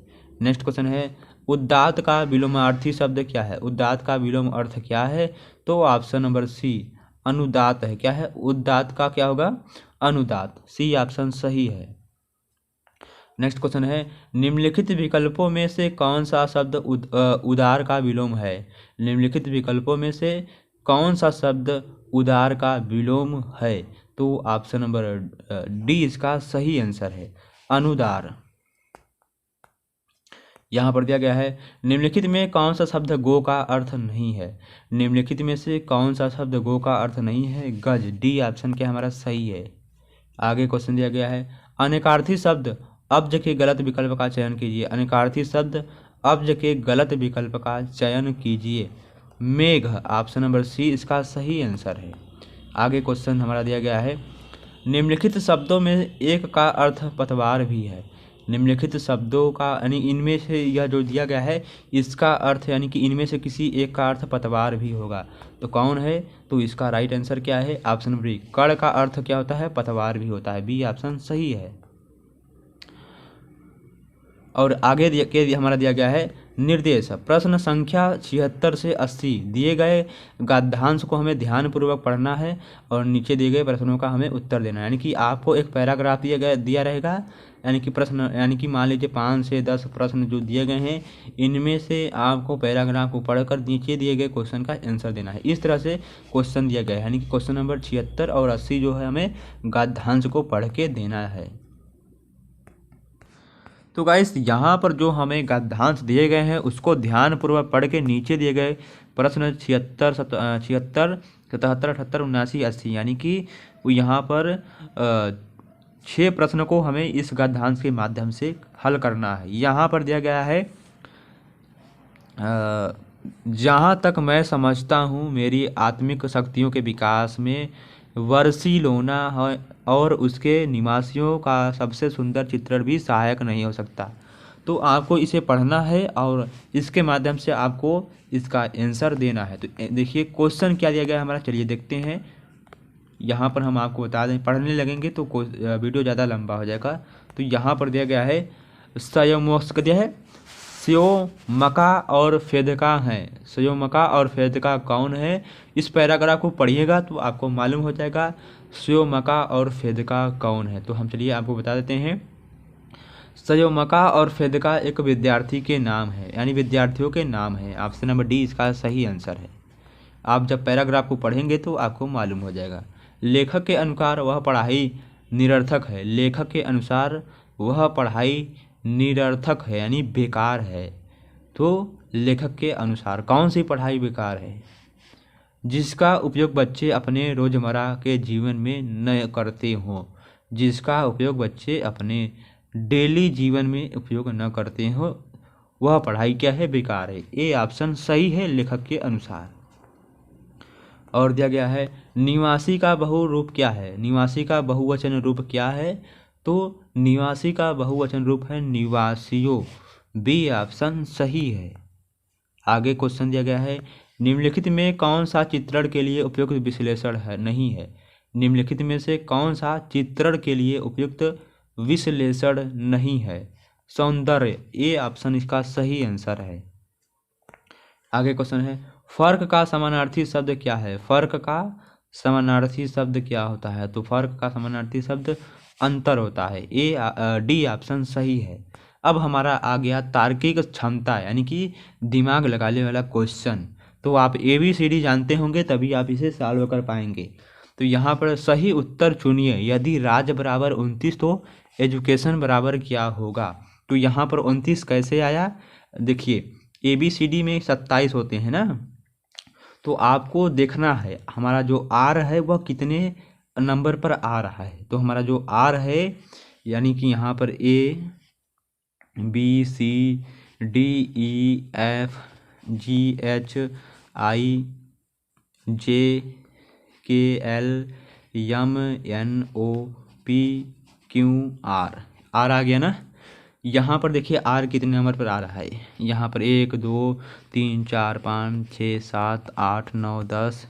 नेक्स्ट क्वेश्चन है, उदात्त का विलोमार्थी शब्द क्या है? उदात्त का विलोम अर्थ क्या है? तो ऑप्शन नंबर सी अनुदात है। क्या है? उदात्त का क्या होगा? अनुदात। सी ऑप्शन सही है। नेक्स्ट क्वेश्चन है, निम्नलिखित विकल्पों में से कौन सा शब्द उदार का विलोम है? निम्नलिखित विकल्पों में से कौन सा शब्द उदार का विलोम है? तो ऑप्शन नंबर डी इसका सही आंसर है, अनुदार। यहाँ पर दिया गया है, निम्नलिखित में कौन सा शब्द गो का अर्थ नहीं है? निम्नलिखित में से कौन सा शब्द गो का अर्थ नहीं है? गज। डी ऑप्शन क्या हमारा सही है। आगे क्वेश्चन दिया गया है, अनेकार्थी शब्द अब्ज के गलत विकल्प का चयन कीजिए। अनेकार्थी शब्द अब्ज के गलत विकल्प का चयन कीजिए। मेघ। ऑप्शन नंबर सी इसका सही आंसर है। आगे क्वेश्चन हमारा दिया गया है, निम्नलिखित शब्दों में एक का अर्थ पतवार भी है। निम्नलिखित शब्दों का यानी इनमें से यह जो दिया गया है इसका अर्थ यानी कि इनमें से किसी एक का अर्थ पतवार भी होगा, तो कौन है? तो इसका राइट आंसर क्या है? ऑप्शन बी, कड़ का अर्थ क्या होता है? पतवार भी होता है। बी ऑप्शन सही है। और आगे हमारा दिया गया है, निर्देश, प्रश्न संख्या 76 से 80 दिए गए गद्यांश को हमें ध्यानपूर्वक पढ़ना है और नीचे दिए गए प्रश्नों का हमें उत्तर देना है। यानी कि आपको एक पैराग्राफ दिया रहेगा, यानी कि प्रश्न, यानी कि मान लीजिए 5 से 10 प्रश्न जो दिए गए हैं, इनमें से आपको पैराग्राफ को पढ़कर नीचे दिए गए क्वेश्चन का आंसर देना है। इस तरह से क्वेश्चन दिया गया है, यानी कि क्वेश्चन नंबर 76 और 80 जो है हमें गद्यांश को पढ़ के देना है। तो गाइस यहाँ पर जो हमें गद्यांश दिए गए हैं उसको ध्यानपूर्वक पढ़ के नीचे दिए गए प्रश्न 76, 77, 77, 78, 79, 80 यानी कि यहाँ पर 6 प्रश्न को हमें इस गद्यांश के माध्यम से हल करना है। यहाँ पर दिया गया है जहाँ तक मैं समझता हूँ मेरी आत्मिक शक्तियों के विकास में बार्सिलोना है और उसके निवासियों का सबसे सुंदर चित्रण भी सहायक नहीं हो सकता। तो आपको इसे पढ़ना है और इसके माध्यम से आपको इसका आंसर देना है। तो देखिए क्वेश्चन क्या दिया गया है हमारा, चलिए देखते हैं। यहाँ पर हम आपको बता दें, पढ़ने लगेंगे तो वीडियो ज़्यादा लंबा हो जाएगा। तो यहाँ पर दिया गया है संयोमोक्ष दिया है, स्योमका और फेदका हैं। स्योमका और फेदका कौन है? इस पैराग्राफ को पढ़िएगा तो आपको मालूम हो जाएगा स्योमका और फेदका कौन है। तो हम चलिए आपको बता देते हैं। स्योमका और फेदका एक विद्यार्थी के नाम है, यानी विद्यार्थियों के नाम है। ऑप्शन नंबर डी इसका सही आंसर है। आप जब पैराग्राफ को पढ़ेंगे तो आपको मालूम हो जाएगा। लेखक के अनुसार वह पढ़ाई निरर्थक है। लेखक के अनुसार वह पढ़ाई निरर्थक है, यानी बेकार है। तो लेखक के अनुसार कौन सी पढ़ाई बेकार है? जिसका उपयोग बच्चे अपने रोज़मर्रा के जीवन में न करते हों। जिसका उपयोग बच्चे अपने डेली जीवन में उपयोग न करते हों वह पढ़ाई क्या है? बेकार है। ये ऑप्शन सही है लेखक के अनुसार। और दिया गया है निवासी का बहुरूप क्या है? निवासी का बहुवचन रूप क्या है? तो निवासी का बहुवचन रूप है निवासियों। बी ऑप्शन सही है। आगे क्वेश्चन दिया गया है निम्नलिखित में कौन सा चित्रण के लिए उपयुक्त विश्लेषण है नहीं है? निम्नलिखित में से कौन सा चित्रण के लिए उपयुक्त विश्लेषण नहीं है? सौंदर्य, ए ऑप्शन इसका सही आंसर है। आगे क्वेश्चन है फर्क का समानार्थी शब्द क्या है? फर्क का समानार्थी शब्द क्या होता है? तो फर्क का समानार्थी शब्द अंतर होता है। डी ऑप्शन सही है। अब हमारा आ गया तार्किक क्षमता, यानी कि दिमाग लगाने वाला क्वेश्चन। तो आप ABCD जानते होंगे तभी आप इसे सॉल्व कर पाएंगे। तो यहाँ पर सही उत्तर चुनिए। यदि राज्य बराबर 29 तो एजुकेशन बराबर क्या होगा? तो यहाँ पर 29 कैसे आया? देखिए ABCD में 27 होते हैं ना, तो आपको देखना है हमारा जो R है वह कितने नंबर पर आ रहा है। तो हमारा जो R है यानी कि यहाँ पर ABCDEFGHIJKLMNOPQR R आ गया ना। यहाँ पर देखिए R कितने नंबर पर आ रहा है? यहाँ पर 1 2 3 4 5 6 7 8 9 10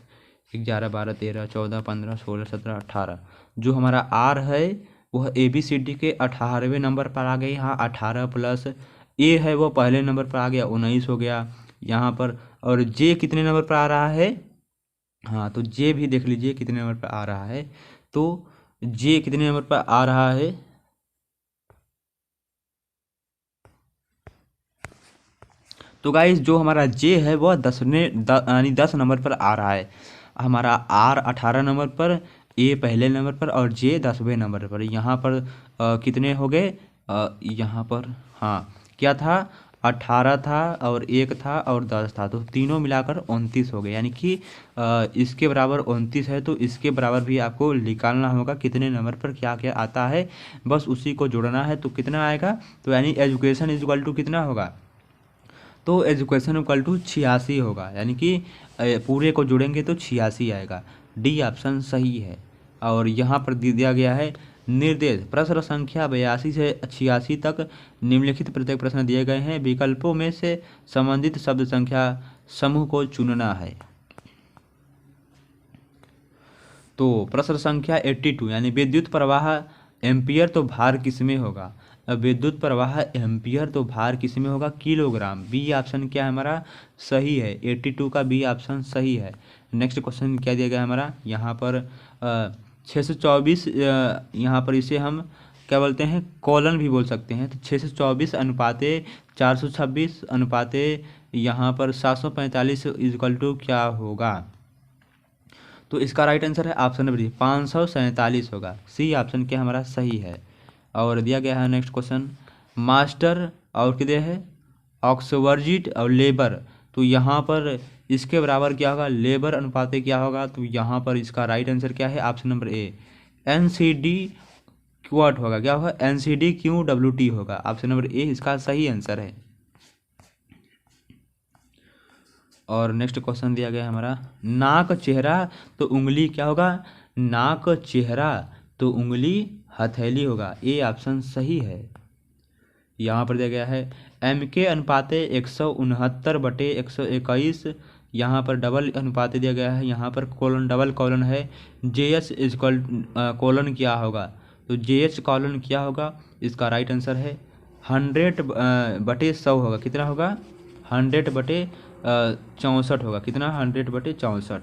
11 12 13 14 15 16 17 18। जो हमारा R है वह ABCD के 18वें नंबर पर आ गए। यहाँ 18 प्लस A है वो पहले नंबर पर आ गया, 19 हो गया यहाँ पर। और J कितने नंबर पर आ रहा है? हाँ तो J भी देख लीजिए कितने नंबर पर आ रहा है। तो J कितने नंबर पर आ रहा है? तो गाइस जो हमारा J है वह 10 नंबर पर आ रहा है। हमारा R 18 नंबर पर, A पहले नंबर पर और J 10वें नंबर पर। यहाँ पर कितने हो गए? यहाँ पर हाँ क्या था? 18 था और 1 था और 10 था, तो तीनों मिलाकर 29 हो गए। यानी कि इसके बराबर 29 है तो इसके बराबर भी आपको निकालना होगा कितने नंबर पर क्या क्या आता है, बस उसी को जोड़ना है। तो कितना आएगा? तो यानी एजुकेशन इज इक्वल टू कितना होगा? तो एजुकेशन इक्वल टू 86 होगा। यानी कि पूरे को जोड़ेंगे तो 86 आएगा। डी ऑप्शन सही है। और यहाँ पर दिया गया है निर्देश, प्रश्न संख्या 82 से 86 तक निम्नलिखित प्रत्येक प्रश्न दिए गए हैं। विकल्पों में से संबंधित शब्द संख्या समूह को चुनना है। तो प्रश्न संख्या 82 यानी विद्युत प्रवाह एम्पियर तो भार किसमें होगा? विद्युत प्रवाह एम्पियर, तो भार किस में होगा? किलोग्राम। बी ऑप्शन क्या है हमारा? सही है। 82 का बी ऑप्शन सही है। नेक्स्ट क्वेश्चन क्या दिया गया है हमारा यहाँ पर? 624, यहाँ पर इसे हम क्या बोलते हैं? कॉलन भी बोल सकते हैं। तो 624 अनुपाते 426 अनुपाते यहाँ पर 745 इक्वल टू क्या होगा? तो इसका राइट आंसर है ऑप्शन नंबर 547 होगा। सी ऑप्शन क्या हमारा सही है। और दिया गया है नेक्स्ट क्वेश्चन, मास्टर और क्या दिया है? ऑक्सवर्जिट और लेबर, तो यहाँ पर इसके बराबर क्या होगा? लेबर अनुपाते क्या होगा? तो यहाँ पर इसका राइट आंसर क्या है? ऑप्शन नंबर ए NCD क्वाट होगा। क्या होगा? NCD QWT होगा। ऑप्शन नंबर ए इसका सही आंसर है। और नेक्स्ट क्वेश्चन दिया गया है हमारा, नाक चेहरा तो उंगली क्या होगा? नाक चेहरा तो उंगली हथेली होगा। ए ऑप्शन सही है। यहाँ पर दिया गया है MK अनुपाते 169/121, यहाँ पर डबल अनुपाते दिया गया है, यहाँ पर कोलन डबल कॉलन है। JH इक्वल कॉलन क्या होगा? तो JH कॉलन क्या होगा? इसका राइट आंसर है 100/100 होगा। कितना होगा? 100/64 होगा। कितना? 100/64।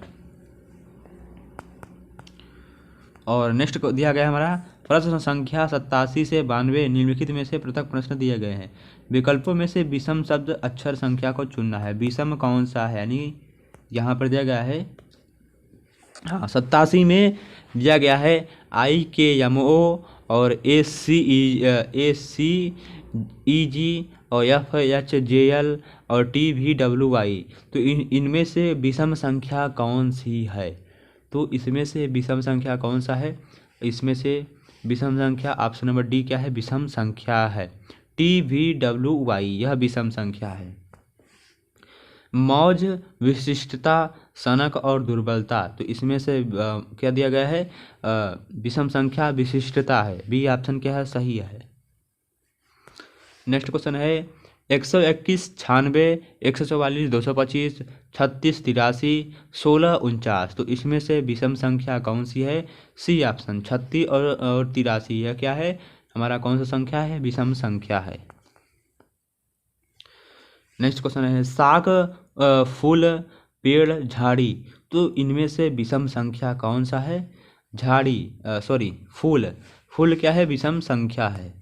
और नेक्स्ट को दिया गया है हमारा प्रश्न संख्या 87 से 92 निम्नलिखित में से पृथक प्रश्न दिए गए हैं। विकल्पों में से विषम शब्द अक्षर संख्या को चुनना है। विषम कौन सा है? यानी यहाँ पर दिया गया है, हाँ 87 में दिया गया है IKMO और ACEG और FHJL और TVWY। तो इनमें से विषम संख्या कौन सी है? तो इसमें से विषम संख्या कौन सा है? इसमें से विषम संख्या ऑप्शन नंबर डी क्या है? विषम संख्या है। TVWY यह विषम संख्या है। मौज, विशिष्टता, सनक और दुर्बलता, तो इसमें से क्या दिया गया है? विषम संख्या विशिष्टता है। बी ऑप्शन क्या है? सही है। नेक्स्ट क्वेश्चन है 121, 96, 144, 225, 36, 83, 16, 49, तो इसमें से विषम संख्या कौन सी है? सी ऑप्शन 36 और 83। यह क्या है हमारा? कौन सा संख्या है? विषम संख्या है। नेक्स्ट क्वेश्चन है साग, फूल, पेड़, झाड़ी, तो इनमें से विषम संख्या कौन सा है? फूल क्या है? विषम संख्या है।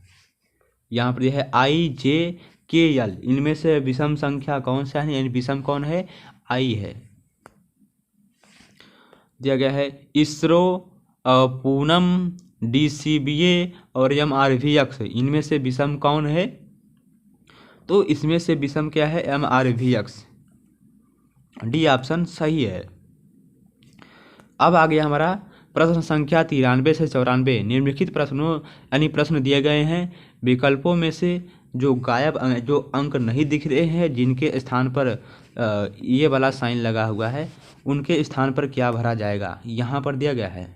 यहाँ पर यह है IJKL, इनमें से विषम संख्या कौन सा है? यानी विषम कौन है? I है। दिया गया है इसरो, पूनम, DCBA और MRVX, इनमें से विषम कौन है? तो इसमें से विषम क्या है? MRVX। डी ऑप्शन सही है। अब आ गया हमारा प्रश्न संख्या 93 से 94 निम्नलिखित प्रश्नों यानी प्रश्न दिए गए हैं। विकल्पों में से जो जो अंक नहीं दिख रहे हैं, जिनके स्थान पर ये वाला साइन लगा हुआ है, उनके स्थान पर क्या भरा जाएगा? यहाँ पर दिया गया है।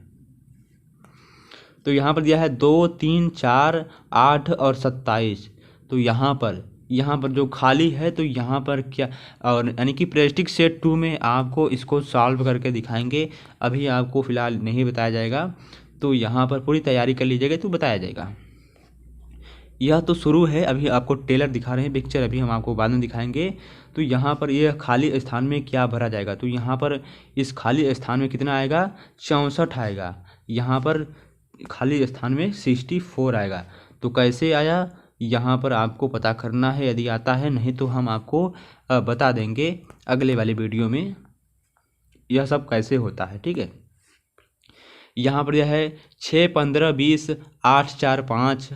तो यहाँ पर दिया है 2, 3, 4, 8 और 27। तो यहाँ पर जो खाली है, तो यहाँ पर क्या, और यानी कि प्रैक्टिस सेट 2 में आपको इसको सॉल्व करके दिखाएंगे। अभी आपको फ़िलहाल नहीं बताया जाएगा, तो यहाँ पर पूरी तैयारी कर लीजिएगा तो बताया जाएगा। यह तो शुरू है, अभी आपको टेलर दिखा रहे हैं, पिक्चर अभी हम आपको बाद में दिखाएंगे। तो यहाँ पर यह खाली स्थान में क्या भरा जाएगा? तो यहाँ पर इस खाली स्थान में कितना आएगा? 64 आएगा। यहाँ पर खाली स्थान में 64 आएगा। तो कैसे आया, यहाँ पर आपको पता करना है यदि आता है, नहीं तो हम आपको बता देंगे अगले वाले वीडियो में यह सब कैसे होता है। ठीक है, यहाँ पर यह है 6, 15, 20, 8, 4, 5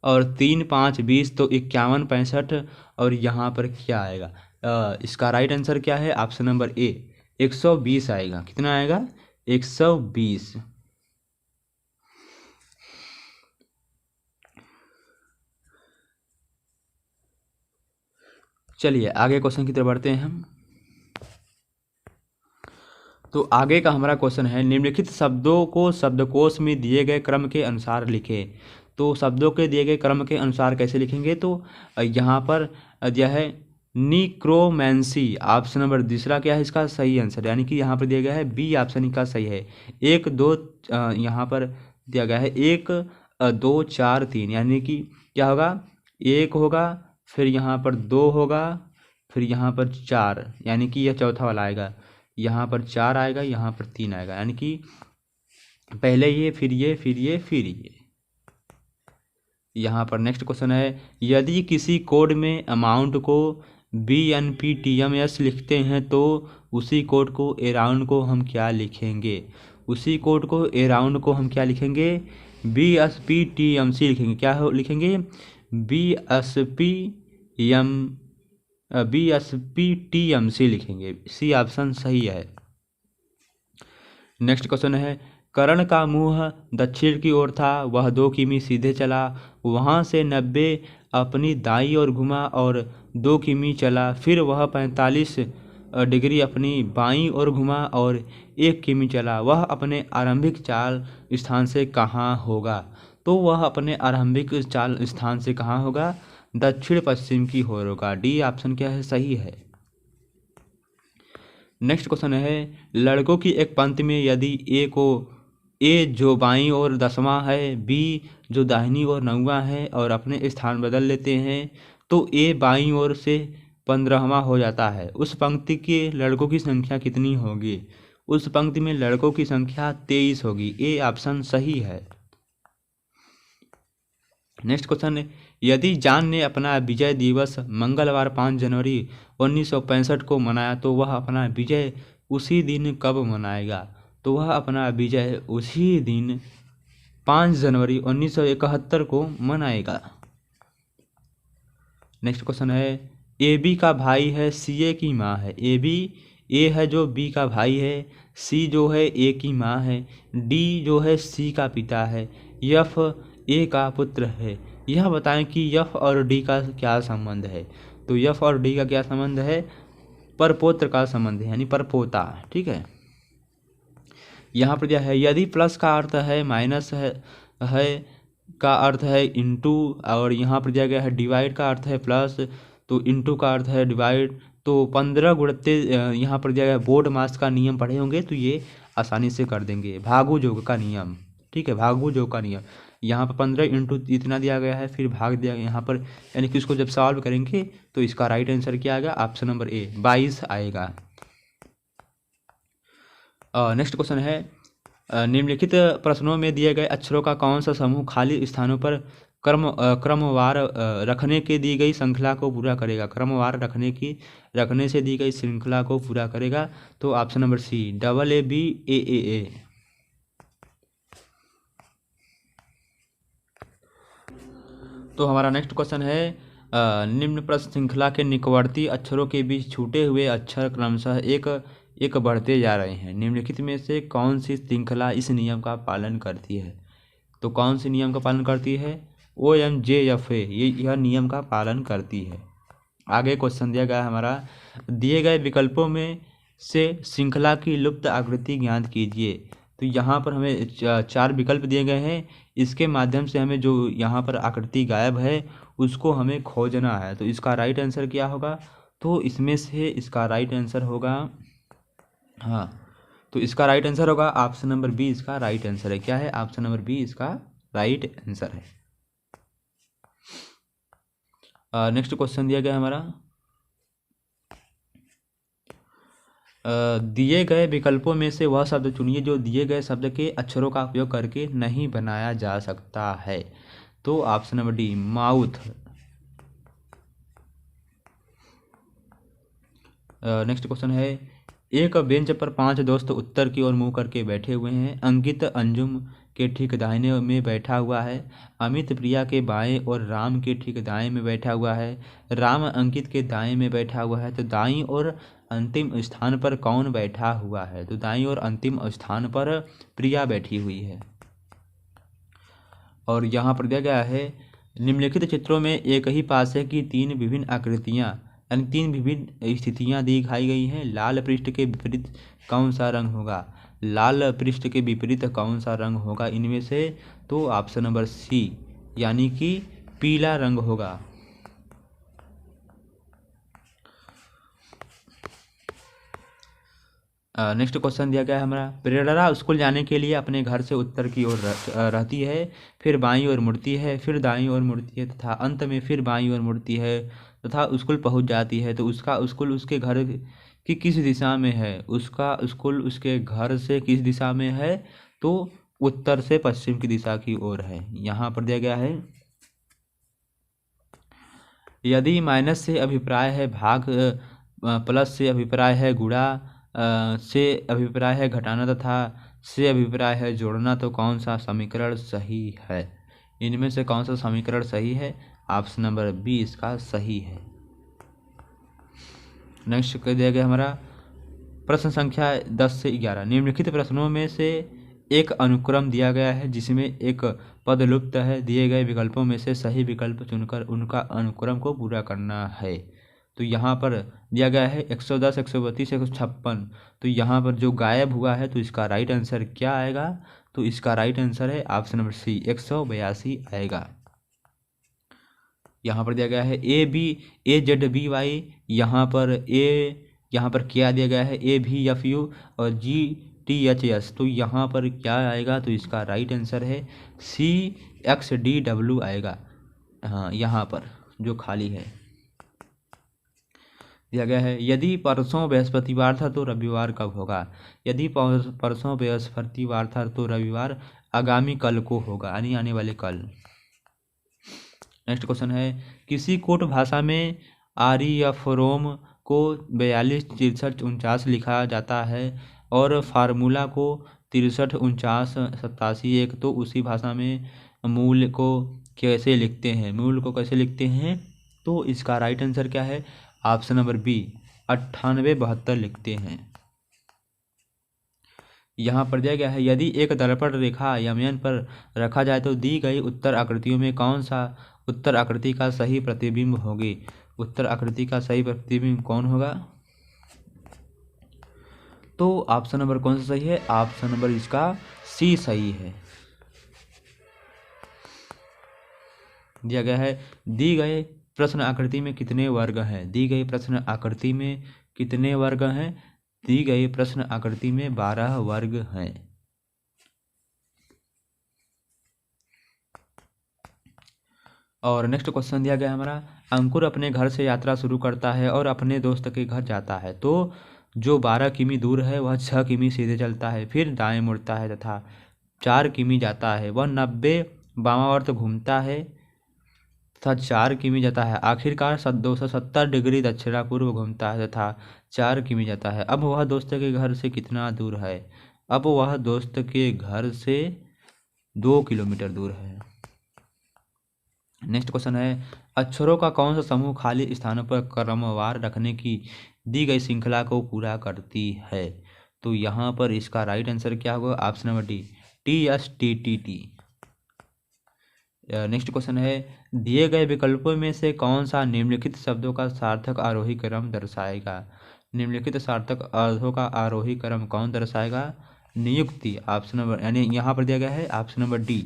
और 3, 5, 20, तो 51, 65। और यहाँ पर क्या आएगा? इसका राइट आंसर क्या है? ऑप्शन नंबर ए 120 आएगा। कितना आएगा? 120। चलिए आगे क्वेश्चन की तरफ बढ़ते हैं हम। तो आगे का हमारा क्वेश्चन है निम्नलिखित शब्दों को शब्दकोश में दिए गए क्रम के अनुसार लिखें। तो शब्दों के दिए गए क्रम के अनुसार कैसे लिखेंगे? तो यहाँ पर दिया है निक्रोमेंसी, ऑप्शन नंबर दूसरा क्या है इसका सही आंसर? यानी कि यहाँ पर दिया गया है बी ऑप्शन का सही है। 1, 2 यहाँ पर दिया गया है 1, 2 4 3, यानी कि क्या होगा, 1 होगा, फिर यहाँ पर 2 होगा, फिर यहाँ पर 4, यानी कि यह चौथा वाला आएगा, यहाँ पर 4 आएगा, यहाँ पर 3 आएगा, यानी कि पहले ये, फिर ये, फिर ये, फिर ये। यहाँ पर नेक्स्ट क्वेश्चन है, यदि किसी कोड में अमाउंट को BNPTMS लिखते हैं तो उसी कोड को अराउंड को हम क्या लिखेंगे? उसी कोड को अराउंड को हम क्या लिखेंगे? BSPTMC लिखेंगे। क्या हो लिखेंगे? BSPTMC लिखेंगे। सी ऑप्शन सही है। नेक्स्ट क्वेश्चन है, करण का मुंह दक्षिण की ओर था, वह 2 किमी सीधे चला, वहां से 90 अपनी दाईं ओर घुमा और 2 किमी चला, फिर वह 45 डिग्री अपनी बाईं ओर घुमा और 1 किमी चला, वह अपने आरंभिक चाल स्थान से कहाँ होगा? तो वह अपने आरंभिक चाल स्थान से कहाँ होगा? दक्षिण पश्चिम की ओर होगा। डी ऑप्शन क्या है? सही है। नेक्स्ट क्वेश्चन है, लड़कों की एक पंक्ति में यदि ए जो बाईं ओर 10वां है, बी जो दाहिनी ओर 9वां है और अपने स्थान बदल लेते हैं, तो ए बाईं ओर से 15वां हो जाता है। उस पंक्ति के लड़कों की संख्या कितनी होगी? उस पंक्ति में लड़कों की संख्या 23 होगी। ए ऑप्शन सही है। नेक्स्ट क्वेश्चन है, यदि जॉन ने अपना विजय दिवस मंगलवार 5 जनवरी 1965 को मनाया तो वह अपना विजय उसी दिन कब मनाएगा? तो वह अपना विजय उसी दिन 5 जनवरी 1971 को मनाएगा। नेक्स्ट क्वेश्चन है, ए बी का भाई है, सी ए की माँ है। ए है जो बी का भाई है, सी जो है ए की माँ है, डी जो है सी का पिता है, एफ ए का पुत्र है। यह बताएं कि एफ और डी का क्या संबंध है? तो एफ और डी का क्या संबंध है? परपोत्र का संबंध है, यानी परपोता। ठीक है। यहाँ पर क्या है, यदि प्लस का अर्थ है माइनस है का अर्थ है इनटू, और यहाँ पर दिया गया है डिवाइड का अर्थ है प्लस, तो इनटू का अर्थ है डिवाइड, तो 15 गुणते यहाँ पर दिया गया बोर्ड मास का नियम पढ़े होंगे तो ये आसानी से कर देंगे। भागु योग का नियम, ठीक है, भागु योग का नियम। यहाँ पर 15 इंटू इतना दिया गया है, फिर भाग दिया गया यहाँ पर, यानी कि इसको जब सॉल्व करेंगे तो इसका राइट आंसर क्या आएगा? ऑप्शन नंबर ए 22 आएगा। नेक्स्ट क्वेश्चन है, निम्नलिखित प्रश्नों में दिए गए अक्षरों का कौन सा समूह खाली स्थानों पर क्रमवार रखने के दी गई श्रृंखला को पूरा करेगा? क्रमवार रखने से दी गई श्रृंखला को पूरा करेगा। तो ऑप्शन नंबर सी AABAAA। तो हमारा नेक्स्ट क्वेश्चन है, निम्न प्रश्न श्रृंखला के निकटवर्ती अक्षरों के बीच छूटे हुए अक्षर क्रमशः एक बढ़ते जा रहे हैं। निम्नलिखित में से कौन सी श्रृंखला इस नियम का पालन करती है? तो कौन सी नियम का पालन करती है? OMJFA यह नियम का पालन करती है। आगे क्वेश्चन दिया गया हमारा, दिए गए विकल्पों में से श्रृंखला की लुप्त आकृति ज्ञात कीजिए। तो यहाँ पर हमें 4 विकल्प दिए गए हैं, इसके माध्यम से हमें जो यहाँ पर आकृति गायब है उसको हमें खोजना है। तो इसका राइट आंसर क्या होगा? तो इसमें से इसका राइट आंसर होगा, हाँ, तो इसका राइट आंसर होगा ऑप्शन नंबर बी। इसका राइट आंसर है, क्या है? ऑप्शन नंबर बी इसका राइट आंसर है। नेक्स्ट क्वेश्चन दिया गया हमारा, दिए गए विकल्पों में से वह शब्द चुनिए जो दिए गए शब्द के अक्षरों का उपयोग करके नहीं बनाया जा सकता है। तो option number D mouth. Next question है, एक बेंच पर 5 दोस्त उत्तर की ओर मुंह करके बैठे हुए हैं। अंकित अंजुम के ठीक दाहिने में बैठा हुआ है, अमित प्रिया के बाएं और राम के ठीक दाएं में बैठा हुआ है, राम अंकित के दाएं में बैठा हुआ है। तो दाईं और अंतिम स्थान पर कौन बैठा हुआ है? तो दाईं और अंतिम स्थान पर प्रिया बैठी हुई है। और यहाँ पर दिया गया है, निम्नलिखित चित्रों में एक ही पासे की 3 विभिन्न आकृतियाँ यानी 3 विभिन्न स्थितियाँ दिखाई गई हैं। लाल पृष्ठ के विपरीत कौन सा रंग होगा? लाल पृष्ठ के विपरीत कौन सा रंग होगा इनमें से? तो ऑप्शन नंबर सी यानी कि पीला रंग होगा। नेक्स्ट क्वेश्चन दिया गया है हमारा, प्रेरणा स्कूल जाने के लिए अपने घर से उत्तर की ओर रहती है, फिर बाईं ओर मुड़ती है, फिर दाईं ओर मुड़ती है तथा अंत में फिर बाईं ओर मुड़ती है तथा स्कूल पहुंच जाती है। तो उसका स्कूल उसके घर की किस दिशा में है? उसका स्कूल उसके घर से किस दिशा में है? तो उत्तर से पश्चिम की दिशा की ओर है। यहाँ पर दिया गया है, यदि माइनस से अभिप्राय है भाग, प्लस से अभिप्राय है गुणा, से अभिप्राय है घटाना तथा से अभिप्राय है जोड़ना, तो कौन सा समीकरण सही है? इनमें से कौन सा समीकरण सही है? ऑप्शन नंबर बी इसका सही है। नेक्स्ट कर दिया गया हमारा प्रश्न संख्या 10 से 11, निम्नलिखित प्रश्नों में से एक अनुक्रम दिया गया है जिसमें एक पद लुप्त है। दिए गए विकल्पों में से सही विकल्प चुनकर उनका अनुक्रम को पूरा करना है। तो यहाँ पर दिया गया है 110, 132, 156। तो यहाँ पर जो गायब हुआ है तो इसका राइट आंसर क्या आएगा? तो इसका राइट आंसर है ऑप्शन नंबर सी, 182 आएगा। यहाँ पर दिया गया है ABAZBY, यहाँ पर क्या दिया गया है? AVFU और GTHS। तो यहाँ पर क्या आएगा? तो इसका राइट आंसर है CXDW आएगा। हाँ, यहाँ पर जो खाली है दिया गया है, यदि परसों बृहस्पतिवार था तो रविवार कब होगा? यदि परसों बृहस्पतिवार था तो रविवार आगामी कल को होगा, यानी आने वाले कल। नेक्स्ट क्वेश्चन है, किसी कोट भाषा में आरियफ्रोम को 42, 63, 49 लिखा जाता है और फार्मूला को 63, 49, 87, 1। तो उसी भाषा में मूल को कैसे लिखते हैं? मूल को कैसे लिखते हैं? तो इसका राइट आंसर क्या है? ऑप्शन नंबर बी, 98, 72 लिखते हैं। यहाँ पर दिया गया है, यदि एक दर्पण रेखा यमन पर रखा जाए तो दी गई उत्तर आकृतियों में कौन सा उत्तर आकृति का सही प्रतिबिंब होगी? उत्तर आकृति का सही प्रतिबिंब कौन होगा? तो ऑप्शन नंबर कौन सा सही है? ऑप्शन नंबर इसका सी सही है। दिया गया है, दी गए प्रश्न आकृति में कितने वर्ग हैं? दी गई प्रश्न आकृति में कितने वर्ग हैं? दी गई प्रश्न आकृति में 12 वर्ग हैं। और नेक्स्ट क्वेश्चन दिया गया हमारा, अंकुर अपने घर से यात्रा शुरू करता है और अपने दोस्त के घर जाता है। तो जो 12 किमी दूर है वह 6 किमी सीधे चलता है, फिर दाएं मुड़ता है तथा 4 किमी जाता है। वह 90 वामावर्त घूमता है तथा 4 किमी जाता है। आखिरकार 270 डिग्री दक्षिणा पूर्व घूमता है तथा 4 किमी जाता है। अब वह दोस्त के घर से कितना दूर है? अब वह दोस्त के घर से 2 किलोमीटर दूर है। नेक्स्ट क्वेश्चन है, अक्षरों का कौन सा समूह खाली स्थानों पर क्रमवार रखने की दी गई श्रृंखला को पूरा करती है? तो यहाँ पर इसका राइट आंसर क्या होगा? Option number D, TSTTT। Next question है, दिए गए विकल्पों में से कौन सा निम्नलिखित शब्दों का सार्थक आरोही क्रम दर्शाएगा? निम्नलिखित सार्थक अर्थों का आरोही क्रम कौन दर्शाएगा? नियुक्ति, ऑप्शन नंबर, यानी यहाँ पर दिया गया है ऑप्शन नंबर डी,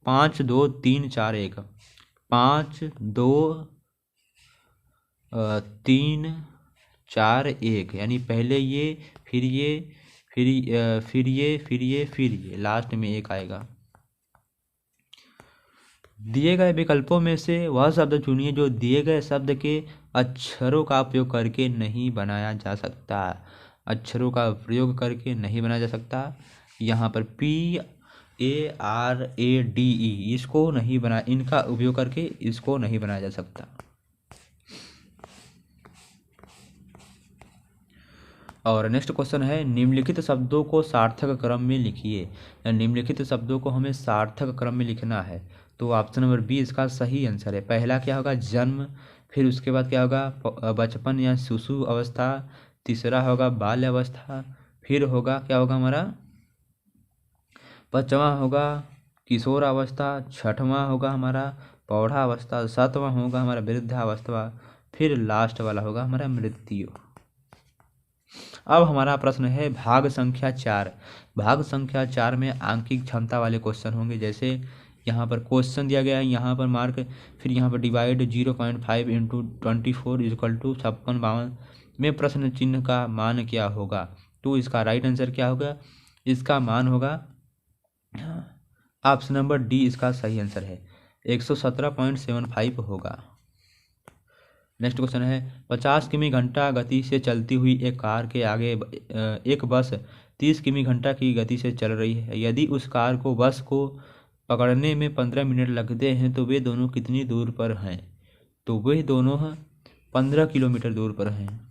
5, 2, 3, 4, 1। 5, 2, 3, 4, 1, यानी पहले ये, फिर ये, फिर ये, फिर ये, लास्ट में 1 आएगा। दिए गए विकल्पों में से वह शब्द चुनिए जो दिए गए शब्द के अक्षरों का उपयोग करके नहीं बनाया जा सकता। अक्षरों का प्रयोग करके नहीं बनाया जा सकता। यहाँ पर PARADE, इसको नहीं बना, इनका उपयोग करके इसको नहीं बनाया जा सकता। और नेक्स्ट क्वेश्चन है, निम्नलिखित शब्दों को सार्थक क्रम में लिखिए। निम्नलिखित शब्दों को हमें सार्थक क्रम में लिखना है। तो ऑप्शन नंबर बी इसका सही आंसर है। पहला क्या होगा? जन्म, फिर उसके बाद क्या होगा? बचपन या शिशु अवस्था, तीसरा होगा बाल्य अवस्था, फिर होगा क्या होगा हमारा? पांचवा होगा किशोर अवस्था, छठवां होगा हमारा प्रौढ़ा अवस्था, सातवां होगा हमारा वृद्धावस्था, फिर लास्ट वाला होगा हमारा मृत्यु। अब हमारा प्रश्न है भाग संख्या 4। भाग संख्या 4 में आंकिक क्षमता वाले क्वेश्चन होंगे। जैसे यहाँ पर क्वेश्चन दिया गया है, यहाँ पर मार्क, फिर यहाँ पर डिवाइड 0.5 × 24 = 56, 52 में प्रश्न चिन्ह का मान क्या होगा? तो इसका राइट आंसर क्या होगा, इसका मान होगा ऑप्शन नंबर डी इसका सही आंसर है, 117.75 होगा। नेक्स्ट क्वेश्चन है 50 किमी घंटा गति से चलती हुई एक कार के आगे एक बस 30 किमी घंटा की गति से चल रही है। यदि उस कार को बस को पकड़ने में 15 मिनट लगते हैं तो वे दोनों कितनी दूर पर हैं? तो वे दोनों 15 किलोमीटर दूर पर हैं।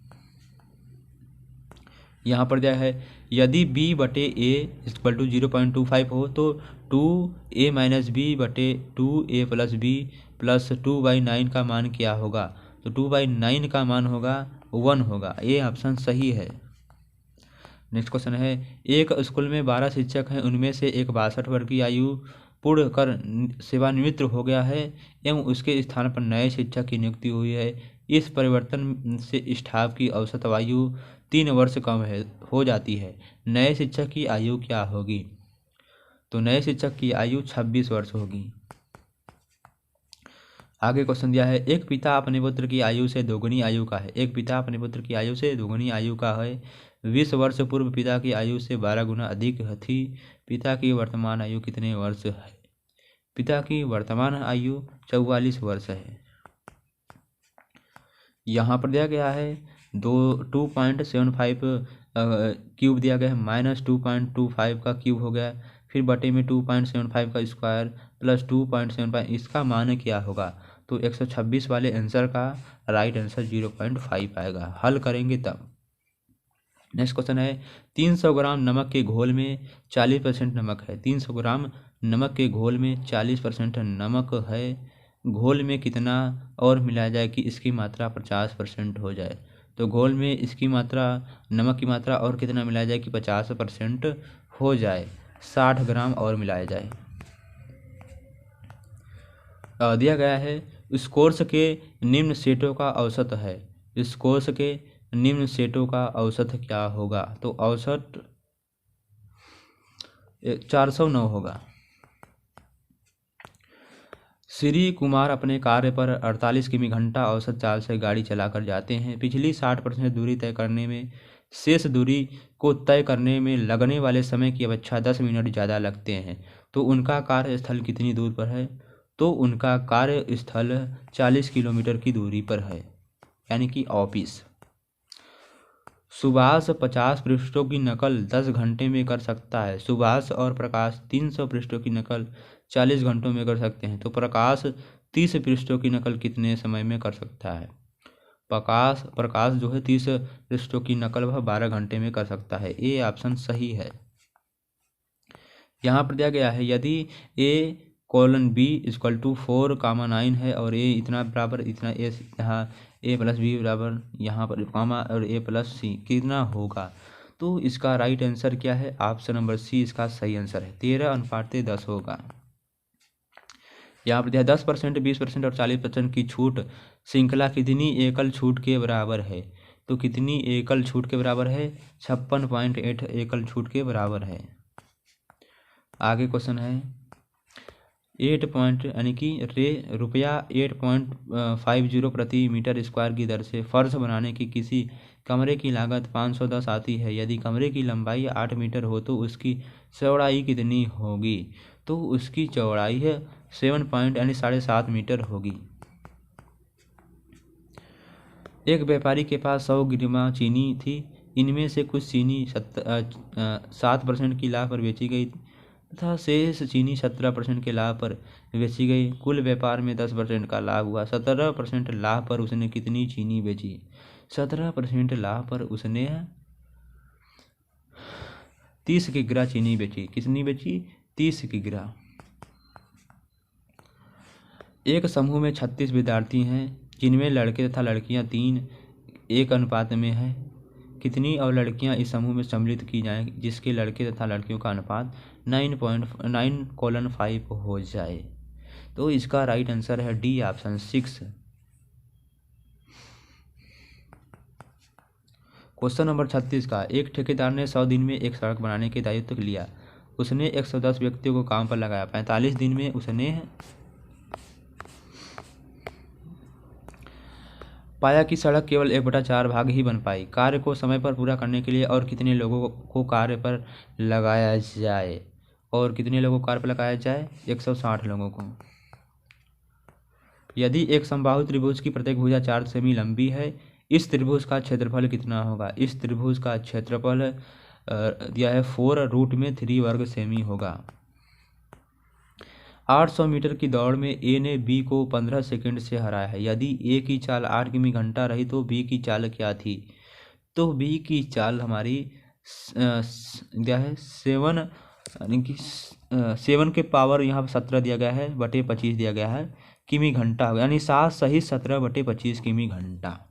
यहाँ पर क्या है, यदि b बटे a इक्वल टू 0.25 हो तो 2a माइनस बी बटे 2a प्लस बी प्लस 2/9 का मान क्या होगा? तो 2/9 का मान होगा 1 होगा। ये ऑप्शन सही है। नेक्स्ट क्वेश्चन है एक स्कूल में 12 शिक्षक हैं, उनमें से एक 62 वर्ष की आयु पूर्ण कर सेवानिवृत्त हो गया है एवं उसके स्थान पर नए शिक्षक की नियुक्ति हुई है। इस परिवर्तन से स्टाफ की औसत आयु 3 वर्ष कम हो जाती है। नए शिक्षक की आयु क्या होगी? तो नए शिक्षक की आयु 26 वर्ष होगी। आगे क्वेश्चन दिया है एक पिता अपने पुत्र की आयु से दोगुनी आयु का है। एक पिता अपने पुत्र की आयु से दोगुनी आयु का है। 20 वर्ष पूर्व पिता की आयु से 12 गुना अधिक थी। पिता की वर्तमान आयु कितने वर्ष है? पिता की वर्तमान आयु 44 वर्ष है। यहाँ पर दिया गया है 2.75 क्यूब दिया गया है, माइनस 2.25 का क्यूब हो गया, फिर बटे में 2.75 का स्क्वायर प्लस 2.75, इसका मान क्या होगा? तो 126 वाले आंसर का राइट आंसर 0.5 आएगा, हल करेंगे तब। नेक्स्ट क्वेश्चन है 300 ग्राम नमक के घोल में 40% नमक है। 300 ग्राम नमक के घोल में 40% नमक है। घोल में कितना और मिलाया जाए कि इसकी मात्रा 50% हो जाए? तो घोल में इसकी मात्रा, नमक की मात्रा और कितना मिलाया जाए कि 50% हो जाए? 60 ग्राम और मिलाया जाए। दिया गया है इस कोर्स के निम्न सेटों का औसत है। इस कोर्स के निम्न सेटों का औसत क्या होगा? तो औसत 409 होगा। श्री कुमार अपने कार्य पर 48 किमी घंटा औसत चाल से गाड़ी चलाकर जाते हैं। पिछली 60% दूरी तय करने में शेष दूरी को तय करने में लगने वाले समय की अपेक्षा 10 मिनट ज़्यादा लगते हैं। तो उनका कार्यस्थल कितनी दूर पर है? तो उनका कार्यस्थल 40 किलोमीटर की दूरी पर है, यानी कि ऑफिस। सुभाष 50 पृष्ठों की नकल 10 घंटे में कर सकता है। सुभाष और प्रकाश 300 पृष्ठों की नकल 40 घंटों में कर सकते हैं। तो प्रकाश 30 पृष्ठों की नकल कितने समय में कर सकता है? प्रकाश जो है 30 पृष्ठों की नकल वह 12 घंटे में कर सकता है। ये ऑप्शन सही है। यहाँ पर दिया गया है यदि a:b इक्वल टू 4,9 है और a इतना बराबर इतना a, यहाँ a प्लस बी बराबर यहाँ पर कामा और a प्लस सी कितना होगा? तो इसका राइट आंसर क्या है? ऑप्शन नंबर सी इसका सही आंसर है, 13:10 होगा। यहाँ पर दिया 10%, 20% और 40% की छूट श्रृंखला कितनी एकल छूट के बराबर है? तो कितनी एकल छूट के बराबर है? 56.8 एकल छूट के बराबर है। आगे क्वेश्चन है 8 पॉइंट यानी कि रुपया 8.50 प्रति मीटर स्क्वायर की दर से फर्श बनाने की किसी कमरे की लागत 510 आती है। यदि कमरे की लंबाई 8 मीटर हो तो उसकी चौड़ाई कितनी होगी? तो उसकी चौड़ाई है 7 पॉइंट यानी 7.5 मीटर होगी। एक व्यापारी के पास 100 गिरमा चीनी थी। इनमें से कुछ चीनी 7% की लाभ पर बेची गई तथा शेष चीनी 17% के लाभ पर बेची गई। कुल व्यापार में 10% का लाभ हुआ। 17% लाभ पर उसने कितनी चीनी बेची? 17% लाभ पर उसने 30 किग्रा चीनी बेची। कितनी बेची? 30 किग्रा। एक समूह में 36 विद्यार्थी हैं जिनमें लड़के तथा लड़कियां 3:1 अनुपात में है। कितनी और लड़कियां इस समूह में सम्मिलित की जाएं जिसके लड़के तथा लड़कियों का अनुपात 9:5 हो जाए? तो इसका राइट आंसर है डी ऑप्शन 6। क्वेश्चन नंबर 36 का एक ठेकेदार ने 100 दिन में एक सड़क बनाने के दायित्व लिया। उसने 110 व्यक्तियों को काम पर लगाया। 45 दिन में उसने पाया कि सड़क केवल 1/4 भाग ही बन पाई। कार्य को समय पर पूरा करने के लिए और कितने लोगों को कार्य पर लगाया जाए? 160 लोगों को। यदि एक समबाहु त्रिभुज की प्रत्येक भुजा 4 सेमी लंबी है, इस त्रिभुज का क्षेत्रफल कितना होगा? इस त्रिभुज का क्षेत्रफल दिया है 4√3 वर्ग सेमी होगा। 800 मीटर की दौड़ में ए ने बी को 15 सेकंड से हराया है। यदि ए की चाल 8 किमी घंटा रही तो बी की चाल क्या थी? तो बी की चाल हमारी दिया है 7, यानी कि 7 के पावर यहाँ पर 17 दिया गया है बटे 25 दिया गया है किमी घंटा होगा, यानी 7 सही 17 बटे 25 किमी घंटा।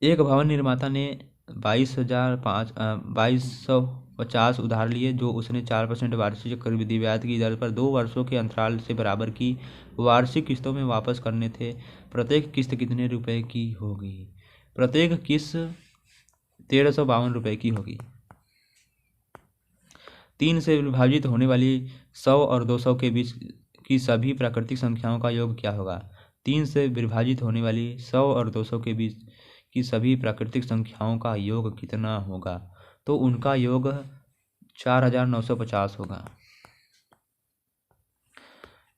एक भवन निर्माता ने 2250 उधार लिए, जो उसने 4% वार्षिक चक्रवृद्धि ब्याज की दर पर 2 वर्षों के अंतराल से बराबर की वार्षिक किस्तों में वापस करने थे। प्रत्येक किस्त कितने रुपए की होगी? प्रत्येक किस्त 1352 रुपए की होगी। 3 से विभाजित होने वाली 100 और 200 के बीच की सभी प्राकृतिक संख्याओं का योग क्या होगा? 3 से विभाजित होने वाली 100 और 200 के बीच की सभी प्राकृतिक संख्याओं का योग कितना होगा? तो उनका योग 4950 होगा।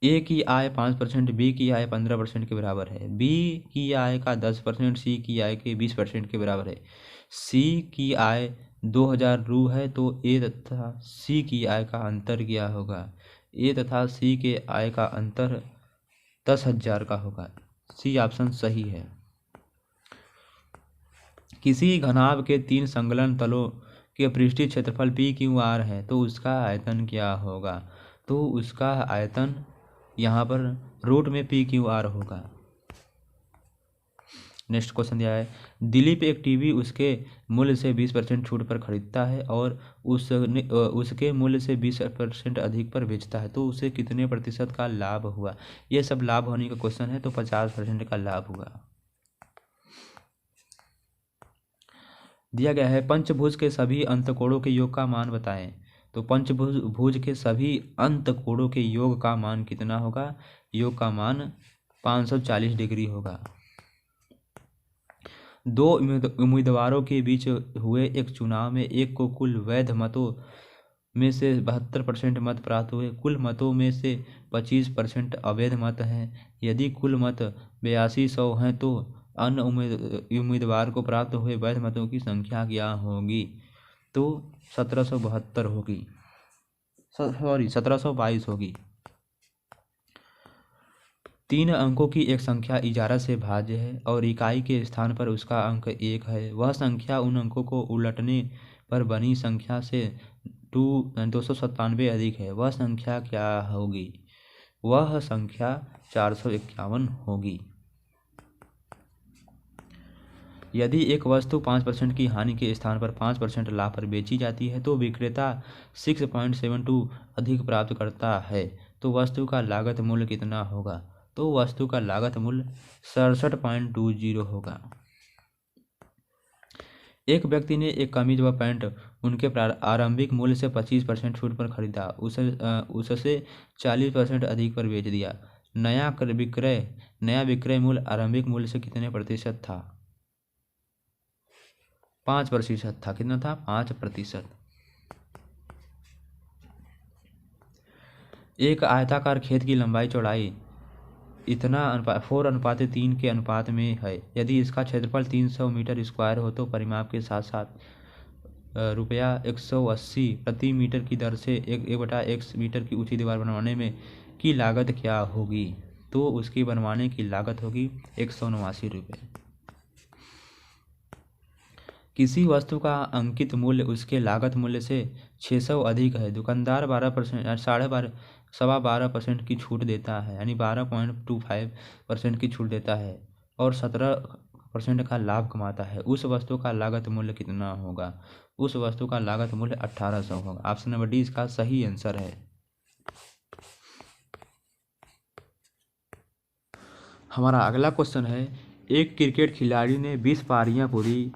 ए की आय 5%, बी की आय 15% के बराबर है। बी की आय का 10% सी की आय के 20% के बराबर है। सी की आय 2000 रू है, तो ए तथा सी की आय का अंतर क्या होगा? ए तथा सी के आय का अंतर 10,000 का होगा। सी ऑप्शन सही है। किसी घनाभ के 3 संलग्न तलों के पृष्ठीय क्षेत्रफल पी क्यू आर है, तो उसका आयतन क्या होगा? तो उसका आयतन यहाँ पर रूट में पी क्यू आर होगा। नेक्स्ट क्वेश्चन दिया है, दिलीप एक टीवी उसके मूल्य से 20% छूट पर खरीदता है और उसके मूल्य से 20% अधिक पर बेचता है, तो उसे कितने प्रतिशत का लाभ हुआ? ये सब लाभ होने का क्वेश्चन है, तो 50% का लाभ हुआ। दिया गया है पंचभुज के सभी अंतकोणों के योग का मान बताएं। तो पंचभुज के सभी अंतकोणों के योग का मान कितना होगा? योग का मान 540 डिग्री होगा। 2 उम्मीदवारों के बीच हुए एक चुनाव में एक को कुल वैध मतों में से 72% मत प्राप्त हुए। कुल मतों में से 25% अवैध मत हैं। यदि कुल मत 8200 हैं तो अन्य उम्मीदवार को प्राप्त हुए वैध मतों की संख्या क्या होगी? तो 1772 होगी, 1722 होगी। 3 अंकों की एक संख्या 11 से भाज्य है और इकाई के स्थान पर उसका अंक 1 है। वह संख्या उन अंकों को उलटने पर बनी संख्या से 297 अधिक है। वह संख्या क्या होगी? वह संख्या 451 होगी। यदि एक वस्तु 5% की हानि के स्थान पर 5% लाभ पर बेची जाती है तो विक्रेता 6.72 अधिक प्राप्त करता है, तो वस्तु का लागत मूल्य कितना होगा? तो वस्तु का लागत मूल्य 67.20 होगा। एक व्यक्ति ने एक कमीज व पैंट उनके आरंभिक मूल्य से 25% छूट पर खरीदा, उससे 40% अधिक पर बेच दिया। नया विक्रय मूल्य आरंभिक मूल्य से कितने प्रतिशत था? 5% था। कितना था? 5%। एक आयताकार खेत की लंबाई चौड़ाई इतना 4:3 के अनुपात में है। यदि इसका क्षेत्रफल 300 मीटर स्क्वायर हो तो परिमाप के साथ साथ रुपया 180 प्रति मीटर की दर से 1/x मीटर की ऊंची दीवार बनवाने में की लागत क्या होगी? तो उसकी बनवाने की लागत होगी 189 रुपये। किसी वस्तु का अंकित मूल्य उसके लागत मूल्य से 600 अधिक है। दुकानदार 12% की छूट देता है, यानी 12.25% की छूट देता है और 17% का लाभ कमाता है। उस वस्तु का लागत मूल्य कितना होगा? उस वस्तु का लागत मूल्य 1800 होगा। ऑप्शन नंबर डी इसका सही आंसर है। हमारा अगला क्वेश्चन है, एक क्रिकेट खिलाड़ी ने 20 पारियां पूरी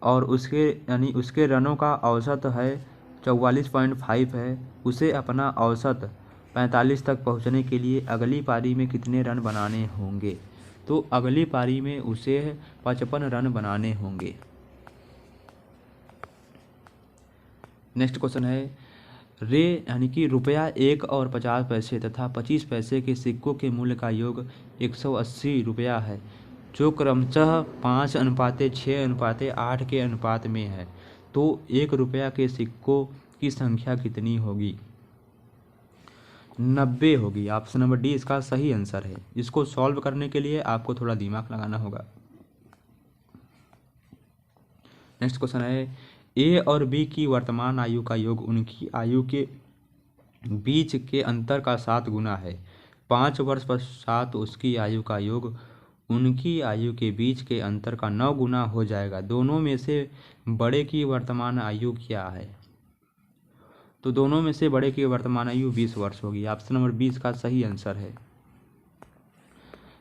और उसके रनों का औसत है 44.5 है। उसे अपना औसत 45 तक पहुंचने के लिए अगली पारी में कितने रन बनाने होंगे? तो अगली पारी में उसे 55 रन बनाने होंगे। नेक्स्ट क्वेश्चन है रे यानी कि रुपया 1 और 50 पैसे तथा 25 पैसे के सिक्कों के मूल्य का योग 180 रुपया है, जो क्रमशः 5:6:8 के अनुपात में है। तो 1 रुपया के सिक्कों की संख्या कितनी होगी? 90 होगी। ऑप्शन नंबर डी इसका सही आंसर है। इसको सॉल्व करने के लिए आपको थोड़ा दिमाग लगाना होगा। नेक्स्ट क्वेश्चन है ए और बी की वर्तमान आयु का योग उनकी आयु के बीच के अंतर का 7 गुना है। 5 वर्ष पश्चात उसकी आयु का योग उनकी आयु के बीच के अंतर का 9 गुना हो जाएगा। दोनों में से बड़े की वर्तमान आयु क्या है? तो दोनों में से बड़े की वर्तमान आयु 20 वर्ष होगी। ऑप्शन नंबर 20 का सही आंसर है।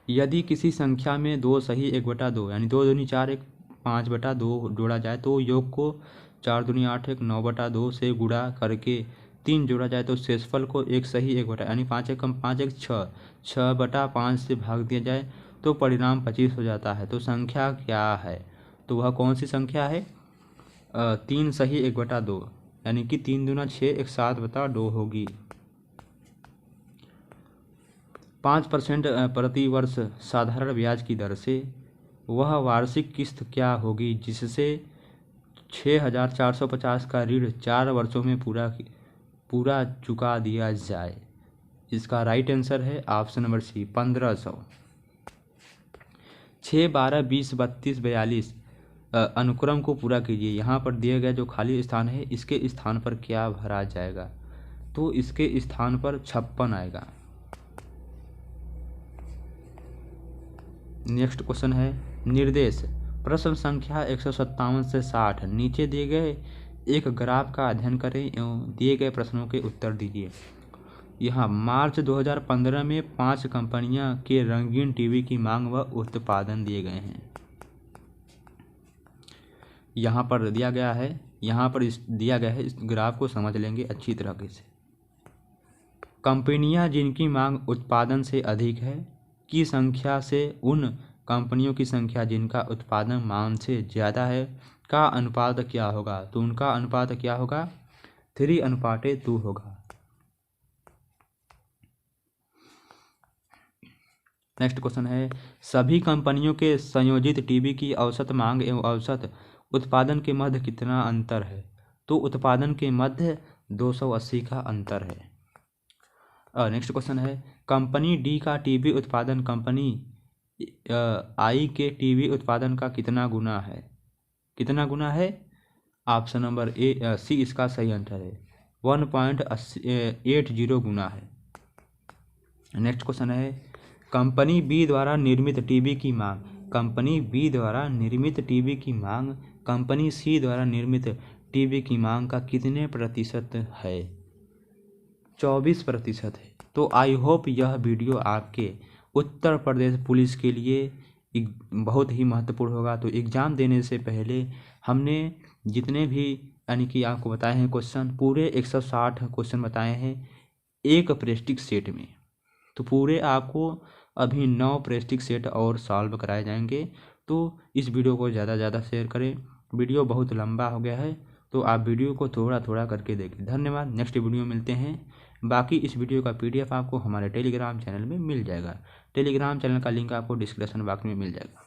यदि किसी संख्या में 2 सही 1/2 यानी 2 दूनी 4 1 5/2 जोड़ा जाए तो योग को 4 दूनी 8 1 9/2 से गुणा करके 3 जोड़ा जाए तो शेषफल को 1 सही 1/, यानी 5 1 कम 5 1 6 6/5 से भाग दिया जाए तो परिणाम 25 हो जाता है। तो संख्या क्या है? तो वह कौन सी संख्या है? 3 सही 1/2 यानी कि 3 दूना 6 1 7/2 होगी। 5% प्रति वर्ष साधारण ब्याज की दर से वह वार्षिक किस्त क्या होगी जिससे 6,450 का ऋण 4 वर्षों में पूरा चुका दिया जाए? इसका राइट आंसर है ऑप्शन नंबर सी 1500। 6 12 20 32 42 अनुक्रम को पूरा कीजिए। यहाँ पर दिए गए जो खाली स्थान है इसके स्थान पर क्या भरा जाएगा? तो इसके स्थान पर 56 आएगा। नेक्स्ट क्वेश्चन है निर्देश प्रश्न संख्या 157 से 60 नीचे दिए गए एक ग्राफ का अध्ययन करें एवं दिए गए प्रश्नों के उत्तर दीजिए। यहाँ मार्च 2015 में 5 कंपनियां के रंगीन टीवी की मांग व उत्पादन दिए गए हैं। यहाँ पर दिया गया है इस ग्राफ को समझ लेंगे अच्छी तरीके से। कंपनियां जिनकी मांग उत्पादन से अधिक है की संख्या से उन कंपनियों की संख्या जिनका उत्पादन मांग से ज़्यादा है का अनुपात क्या होगा? तो उनका अनुपात क्या होगा? 3:2 होगा। नेक्स्ट क्वेश्चन है सभी कंपनियों के संयोजित टीवी की औसत मांग एवं औसत उत्पादन के मध्य कितना अंतर है? तो उत्पादन के मध्य 280 का अंतर है। नेक्स्ट क्वेश्चन है कंपनी डी का टीवी उत्पादन कंपनी आई के टीवी उत्पादन का कितना गुना है? कितना गुना है? ऑप्शन नंबर सी इसका सही आंसर है 1.80 गुना है। नेक्स्ट क्वेश्चन है कंपनी बी द्वारा निर्मित टीवी की मांग कंपनी बी द्वारा निर्मित टीवी की मांग कंपनी सी द्वारा निर्मित टीवी की मांग का कितने प्रतिशत है? 24% है। तो आई होप यह वीडियो आपके उत्तर प्रदेश पुलिस के लिए बहुत ही महत्वपूर्ण होगा। तो एग्ज़ाम देने से पहले हमने जितने भी यानी कि आपको बताए हैं क्वेश्चन पूरे 160 क्वेश्चन बताए हैं एक प्रेस्टिक सेट में। तो पूरे आपको अभी 9 प्रेस्टिक सेट और सॉल्व कराए जाएंगे। तो इस वीडियो को ज़्यादा से ज़्यादा शेयर करें। वीडियो बहुत लंबा हो गया है तो आप वीडियो को थोड़ा थोड़ा करके देखें। धन्यवाद। नेक्स्ट वीडियो मिलते हैं। बाकी इस वीडियो का PDF आपको हमारे टेलीग्राम चैनल में मिल जाएगा। टेलीग्राम चैनल का लिंक आपको डिस्क्रिप्शन बॉक्स में मिल जाएगा।